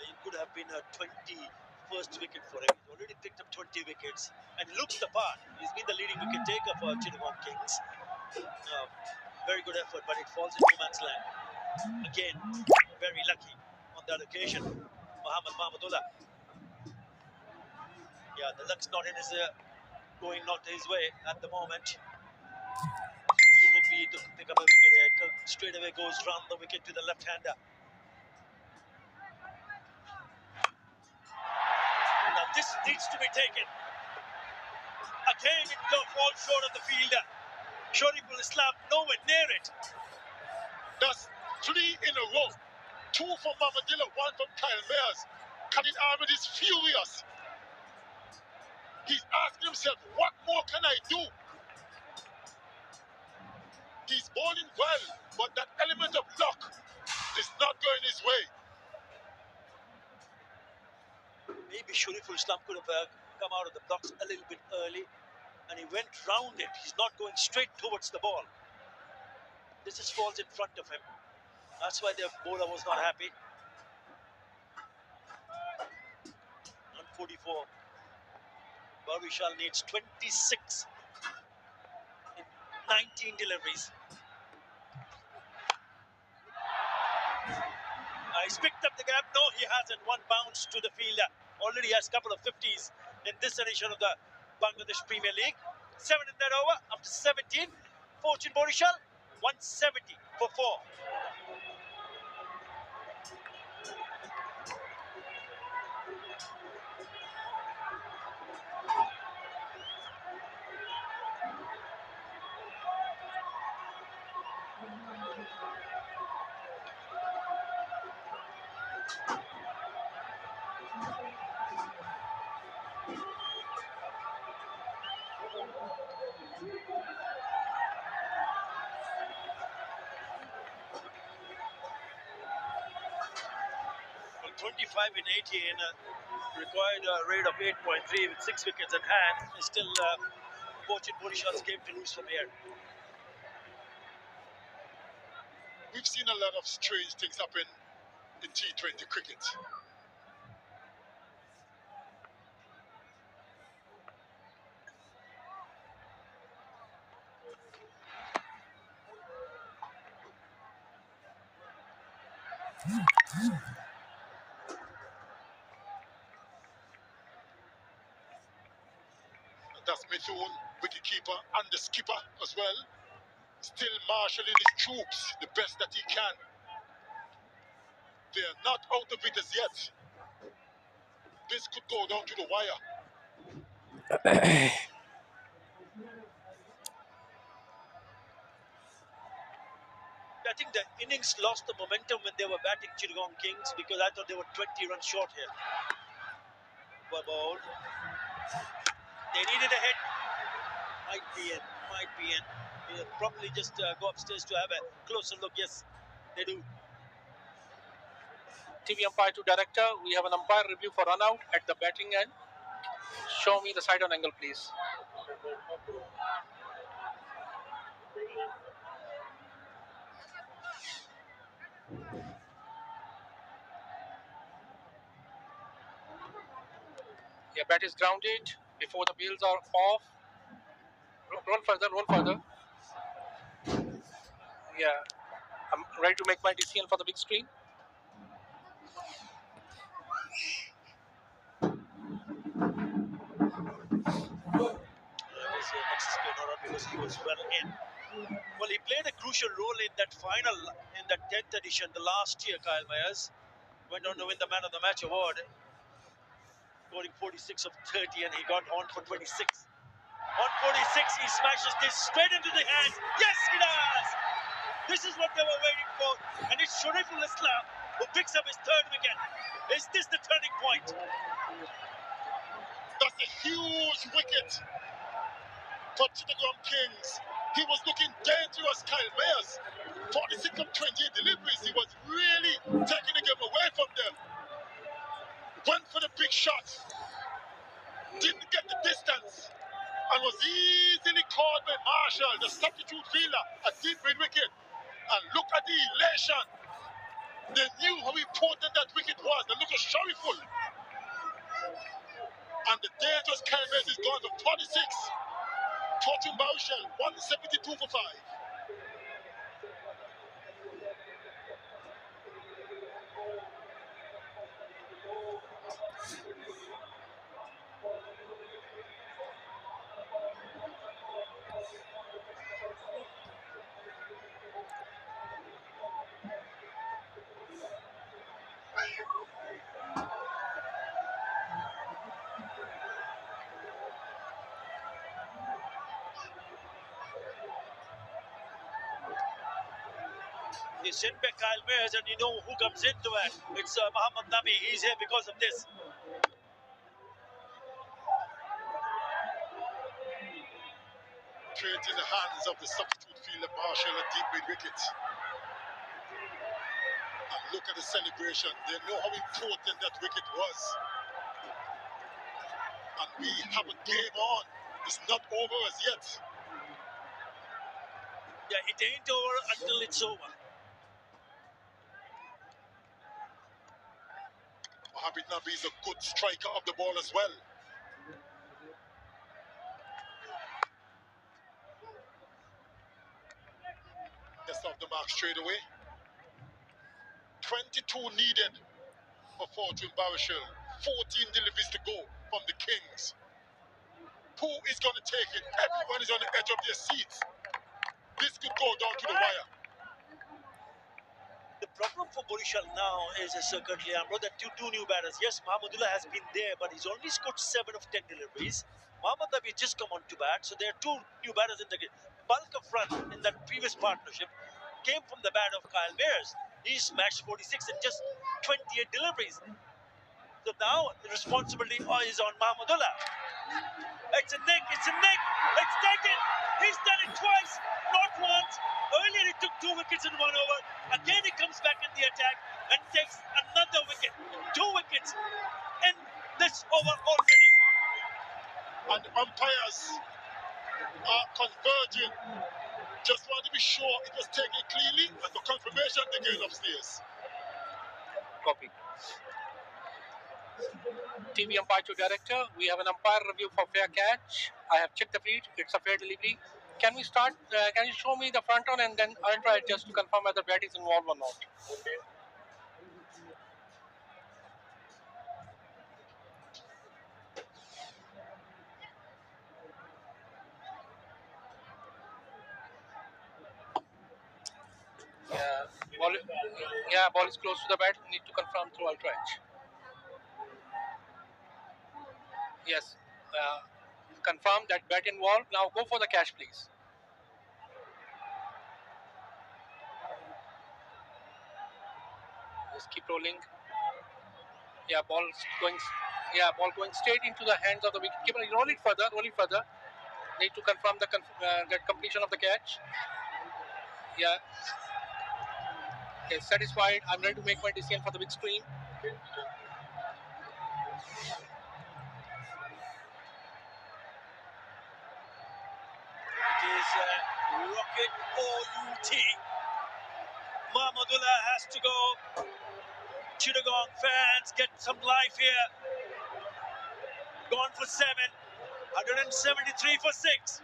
It could have been a 21st wicket for him. He's already picked up 20 wickets and looks the part. He's been the leading wicket taker for Chittagong Kings. Very good effort, but it falls in no man's land. Again, very lucky on that occasion. Muhammad Mahmudullah. Yeah, the luck's not in his not his way at the moment. Would be to pick up a wicket here. Straight away goes round the wicket to the left-hander. Now this needs to be taken. Again, it falls short of the fielder. Shariful Islam nowhere near it. That's 3 in a row. 2 from Mahmudullah, 1 from Kyle Mayers. Khalid Ahmed is furious. He's asking himself, what more can I do? He's bowling well, but that element of luck is not going his way. Maybe Shariful Islam could have come out of the blocks a little bit early, and he went round it. He's not going straight towards the ball. This just falls in front of him. That's why the bowler was not happy. 144. Barvishal needs 26 in 19 deliveries. He's picked up the gap. No, he hasn't. 1 bounce to the fielder. Already has a couple of 50s in this edition of the Bangladesh Premier League. 7 in that over after 17. Fortune Borishal, 170 for 4. Well, 25 in 80 in a required rate of 8.3 with 6 wickets in hand. Is still Fortune Borishal's game to lose from here. We've seen a lot of strange things happen in T20 cricket. That's Mithun, wicketkeeper, and the skipper as well. Still marshalling his troops the best that he can. They are not out of it as yet. This could go down to the wire. I think the innings lost the momentum when they were batting Chittagong Kings because I thought they were 20 runs short here. Were bowled. They needed a hit. Might be in. They'll probably just go upstairs to have a closer look. Yes, they do. TV umpire to director. We have an umpire review for run out at the batting end. Show me the side on angle, please. Yeah, bat is grounded before the wheels are off. Roll further. Yeah, I'm ready to make my decision for the big screen. Was Nexus spin or not because he was well in. Well, he played a crucial role in that final, in that 10th edition, the last year. Kyle Myers went on to win the Man of the Match award, scoring 46 of 30, and he got on for 26. On 46, he smashes this straight into the hand. Yes, he does! This is what they were waiting for, and it's Shariful Islam who picks up his third wicket. Is this the turning point? That's a huge wicket for Chittagong Kings. He was looking dangerous, Kyle Mayers. 46 of 28 deliveries. He was really taking the game away from them. Went for the big shot. Didn't get the distance. And was easily caught by Marshall, the substitute fielder, a deep mid wicket. And look at the elation. They knew how important that wicket was. They look at Shariful. And the dangerous Kyle Mayers is gone to 46. Fortune Marshall, 172 for 5. They send back Kyle Mayers, and you know who comes into it. It's Muhammad Nabi. He's here because of this. Straight in the hands of the substitute fielder Marshall, a deep mid wicket. And look at the celebration. They know how important that wicket was. And we have a game on. It's not over as yet. Yeah, it ain't over until it's over. Mohamed Nabi is a good striker of the ball as well. Gets off the mark straight away. 22 needed for Fortune Barishal. 14 deliveries to go from the Kings. Who is going to take it? Everyone is on the edge of their seats. This could go down to the wire. The problem for Borishal now is currently, Amro, that two new batters. Yes, Mahmudullah has been there, but he's only scored 7 of 10 deliveries. Mohammad Nabi just come on to bat, so there are two new batters in the bulk of run in that previous partnership came from the bat of Kyle Mayers. He smashed 46 in just 28 deliveries. So now the responsibility is on Mahmudullah. It's a nick, it's taken. He's done it twice, not once. Earlier he took 2 wickets in 1 over. Again he comes back in the attack and takes another wicket. 2 wickets in this over already. And the umpires are converging. Just want to be sure it was taken cleanly, and for confirmation they get upstairs. Copy. TV umpire to director. We have an umpire review for fair catch. I have checked the feed. It's a fair delivery. Can we start? Can you show me the front on, and then I'll try just to confirm whether bat is involved or not. Ball is close to the bat. Need to confirm through ultra edge. Yes. Confirm that bat involved. Now go for the catch, please. Just keep rolling. Yeah, ball going straight into the hands of the wicketkeeper. Roll it further. Need to confirm the completion of the catch. Yeah. Okay, satisfied. I'm ready to make my decision for the big screen. It is Rocket OUT. Mahmudullah has to go. Chittagong fans, get some life here. Gone for 7. 173 for 6.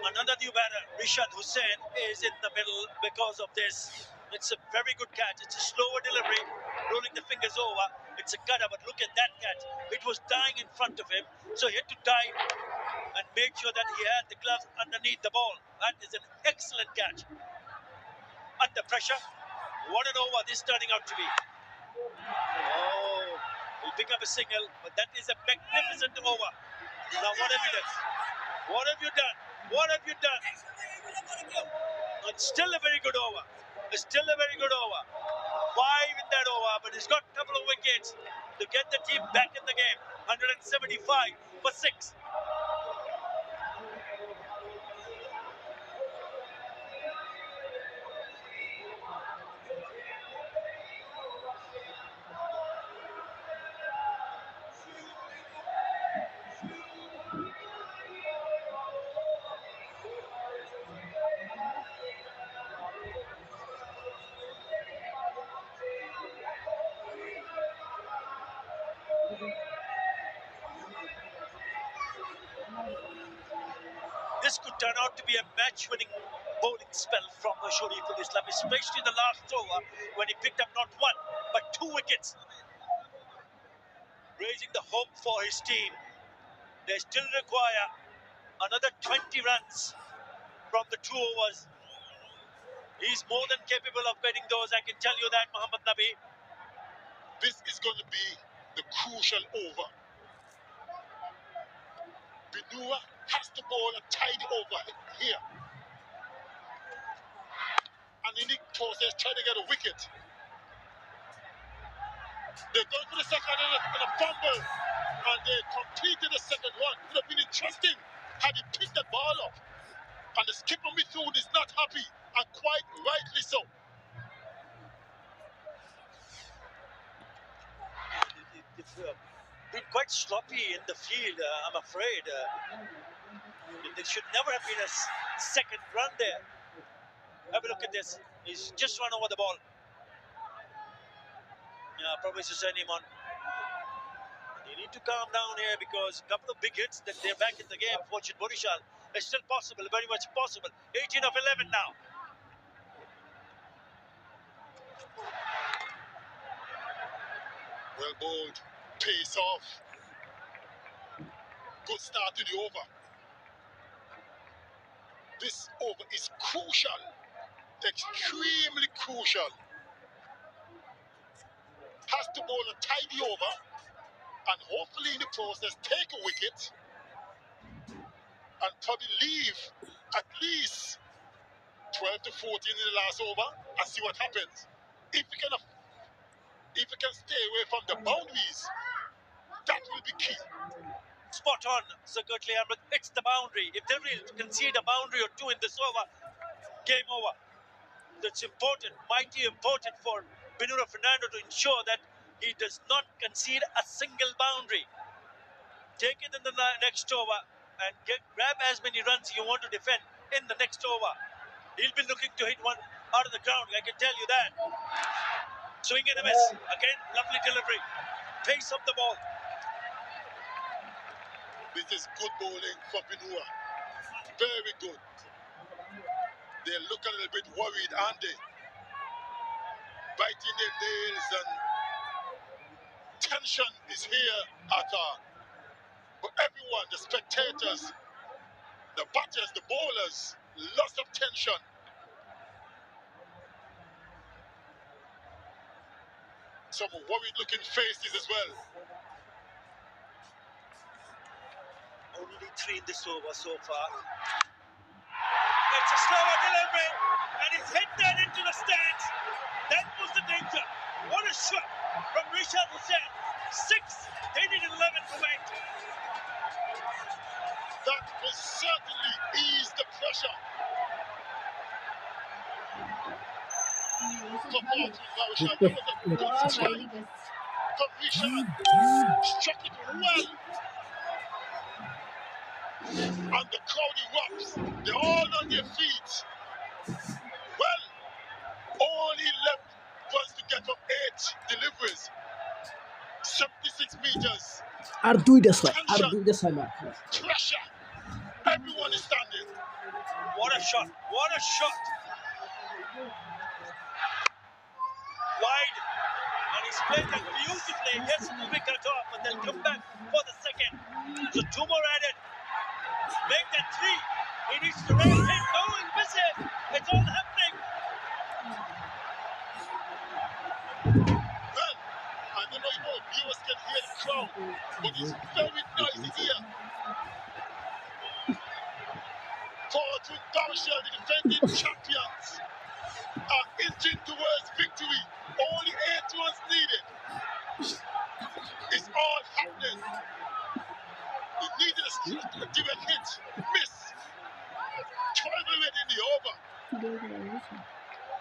Another new batter, Rishad Hussain, is in the middle because of this. It's a very good catch. It's a slower delivery, rolling the fingers over. It's a cutter, but look at that catch. It was dying in front of him, so he had to dive and make sure that he had the gloves underneath the ball. That is an excellent catch. Under pressure, what an over this turning out to be. Oh, he'll pick up a single, but that is a magnificent over. Now, what have you done? What have you done? What have you done? It's still a very good over. It's still a very good over. 5 in that over, but he's got a couple of wickets to get the team back in the game. 175 for 6. This could turn out to be a match-winning bowling spell from Shariful Islam, especially the last over when he picked up not 1 but 2 wickets, raising the hope for his team. They still require another 20 runs from the 2 overs. He's more than capable of getting those, I can tell you that, Mohammad Nabi. This is going to be the crucial over. Binua has to bowl a tidy over here. And in the process, try to get a wicket. They're going for the second and a fumble. And they completed the second one. It would have been interesting had he picked that ball up. And the skipper midfield is not happy, and quite rightly so. They've been quite sloppy in the field, I'm afraid. There should never have been a second run there. Have a look at this. He's just run over the ball. Yeah, probably to send him on. They need to calm down here because a couple of big hits that they're back in the game. Fortune Borishal is still possible, very much possible. 18 of 11 now. Well bowled, pace off. Good start to the over. This over is crucial, extremely crucial. Has to bowl a tidy over and hopefully in the process take a wicket and probably leave at least 12 to 14 in the last over and see what happens. If we can stay away from the boundaries, that will be key. Spot on, Sir Kirtley Ahmed. It's the boundary. If they will concede a boundary or 2 in this over, game over. That's important, mighty important for Binura Fernando to ensure that he does not concede a single boundary. Take it in the next over and grab as many runs you want to defend in the next over. He'll be looking to hit one out of the ground, I can tell you that. Swing and a miss. Again, lovely delivery. Pace of the ball. This is good bowling for Binua. Very good. They look a little bit worried, aren't they? Biting their nails and tension is here at for everyone, the spectators, the batters, the bowlers, lots of tension. Some worried looking faces as well. Only 3 in this over so far. It's a slower delivery and he's hit that into the stands. That was the danger. What a shot from Rishad Hussain. 6, they needed 11 to wait. That will certainly ease the pressure. That was a good strike from Rishad. Struck it well. And the crowd erupts. They're all on their feet. Well, all he left was to get up 8 deliveries. 76 meters. আর দুইটা ছয় মাত্র। Pressure. Everyone is standing. What a shot! What a shot! Wide, and he's played that beautifully. Gets the wicket off, but they'll come back for the second. So 2 more added. Make that 3. He needs to raise it. No, he misses. It's all happening. Well, I don't know if viewers can hear the crowd, but it's very noisy here. Fortune Barshall, the defending champions, are inching towards victory. Only 8 runs needed. It's all happening. He needed a direct hit. Miss. 12 already in the over.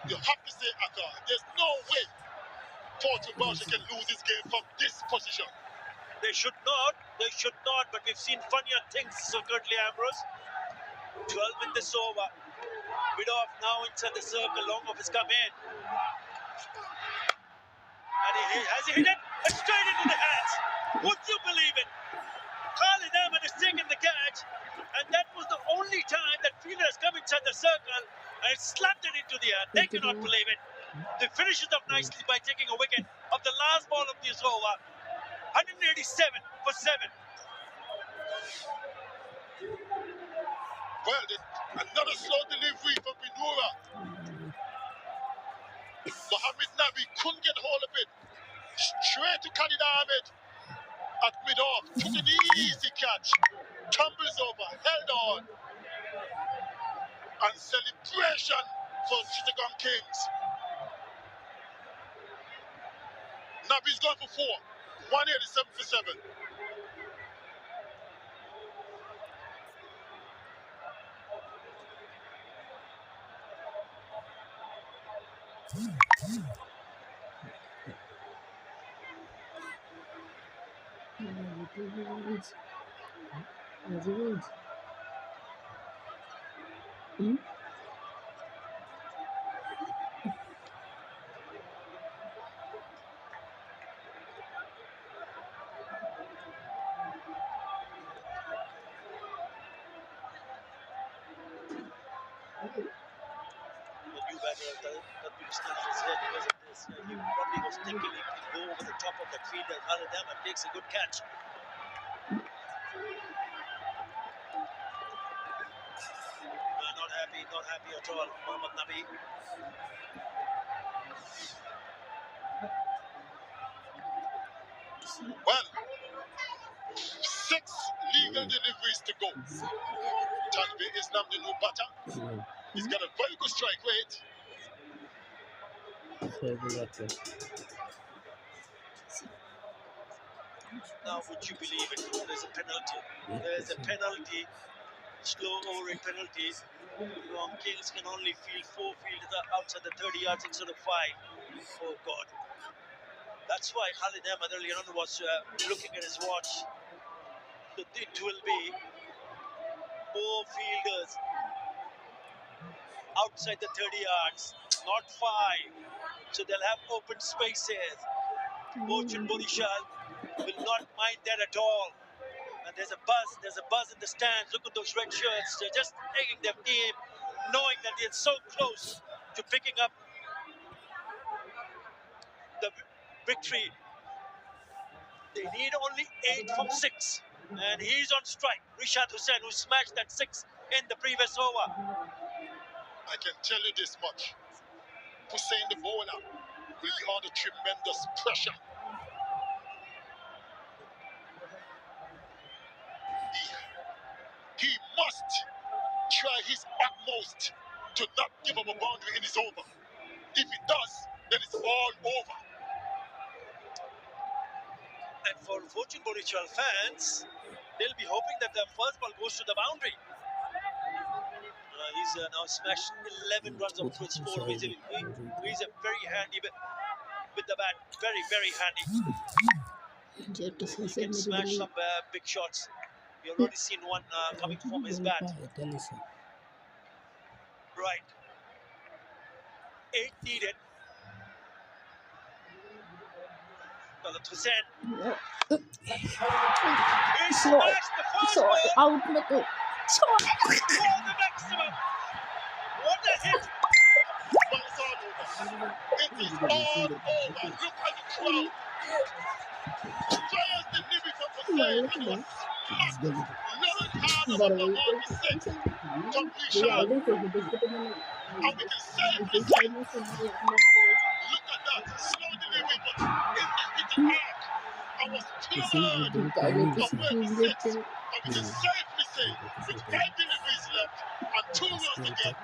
You have to say, Akka, there's no way Fortune Barshall can lose this game from this position. They should not. They should not. But we've seen funnier things, so currently, Ambrose. 12 in this over. Widoff now inside the circle. Long off has come in. And has he hit it? It's straight into the hands. Would you believe it? Khalid Ahmed has taken the catch. And that was the only time that fielder has come inside the circle and slapped it into the air. They cannot believe it. They finish it up nicely by taking a wicket of the last ball of this over. 187 for 7. Well, another slow delivery from Binura. Mohammed Nabi couldn't get hold of it. Straight to Khalid Ahmed at mid-off. Took an easy catch. Tumbles over, held on. And celebration for Chittagong Kings. Nabi's gone for 4. 187 for 7. The new batter that we snapped his head because of this. He probably was thinking he could go over the top of that fielder. Khalid Ahmed takes a good catch. Not happy at all. Mohammad Nabi. Well, 6 legal deliveries to go. Tanvi Islam, the new batter. He's got a very good strike rate. Now, would you believe it? There's a penalty. There's a penalty. Slow over penalty. Kings can only field 4 fielders outside the 30 yards instead of 5. Oh God. That's why Khalid Ahmed earlier on was looking at his watch. So it will be 4 fielders outside the 30 yards, not 5. So they'll have open spaces. Fortune Borishal will not mind that at all. And there's a buzz in the stands. Look at those red shirts. They're just egging their team, knowing that they're so close to picking up the victory. They need only 8 from 6. And he's on strike. Rishad Hussain, who smashed that 6 in the previous over. I can tell you this much. Hussein the bowler will be under tremendous pressure. He must try his utmost to not give up a boundary in his over. If he does, then it's all over. And for Fortune Borishal fans, they'll be hoping that the first ball goes to the boundary. He's now smashed 11 runs off with 4. He's a very handy with the bat. Very, very handy. He can smash some big shots. We've already seen one coming from his bat. Right. 8 needed. Khalid Hussain. He smashed the first ball out. for the maximum. What a hit! But it's all over. It is all over. Look at the crowd. Players didn't even for save, and it was smacked. Lauren Harder was the ball to set. Completion. And we can safely say, look at that. Slow delivery, but in the arc. I was cleared of where he sits. And we can safely say, with 5 deliveries left and 2 runs to get,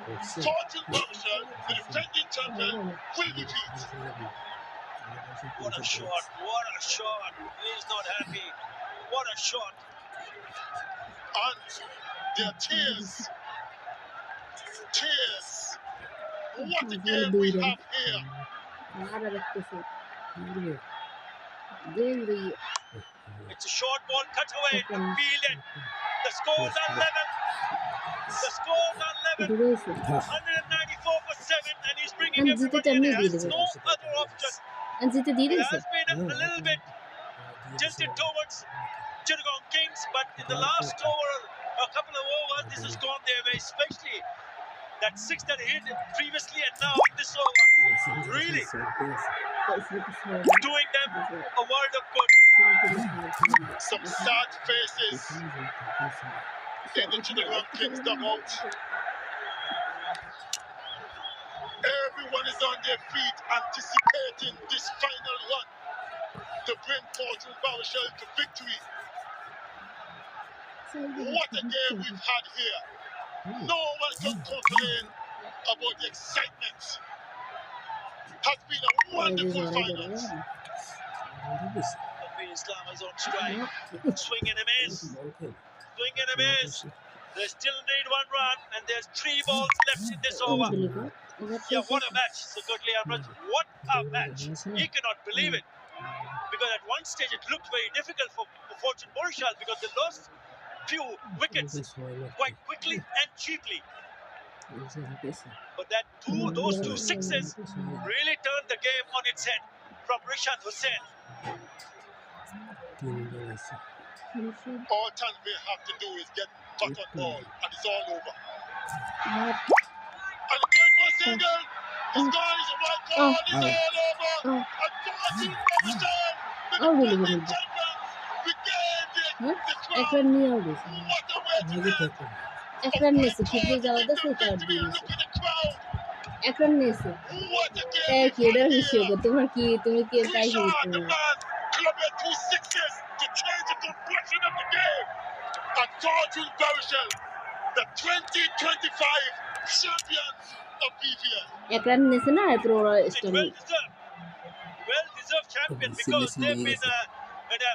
Fortune Berkshire, the defending champion, will defeat. What a shot! What a shot! He's not happy. What a shot! And their tears. Tears. What a game we have here. It's a short ball cut away. Fielded. The score's are level. The score's are level. 194 for 7, and he's bringing everybody in. He has no other option. It has been a little bit tilted towards Chittagong Kings, but in the last over, a couple of overs, this has gone their way, especially that 6 that he hit previously, and now in this over, really doing them a world of good. Some sad faces in the Chittagong Kings dugout. Everyone is on their feet anticipating this final run to bring Fortune Barishal to victory. What a game we've had here. No one can complain about the excitement. Has been a wonderful final. Islam is on strike. Swing and a miss. Swing and a miss. They still need 1 run, and there's 3 balls left in this over. Yeah, what a match, Sakotli Amraj. What a match. He cannot believe it. Because at one stage it looked very difficult for Fortune Borishal because they lost few wickets quite quickly and cheaply. But those 2 sixes really turned the game on its head from Rishad Hussain. All Tanvir have to do is get back on ball, and it's all over. And the going for a single. It's gone, it's a white card, it's all over. And Fortune Barishal, the defending champions, regained the crown. What a way to end. Ekran nesi? Kibri jawada seta Look diye. at the crowd. Ekran nesi? What a game Hey, we've kida had hisyo here. ko tumi ki tai Rishad, hitu. the man, clubbed 2 sixes to change the complexion of the game. And Fortune Barishal, the 2025 champions of BVL. Ekran nesi na pro It's story. well deserved champion because they've been in a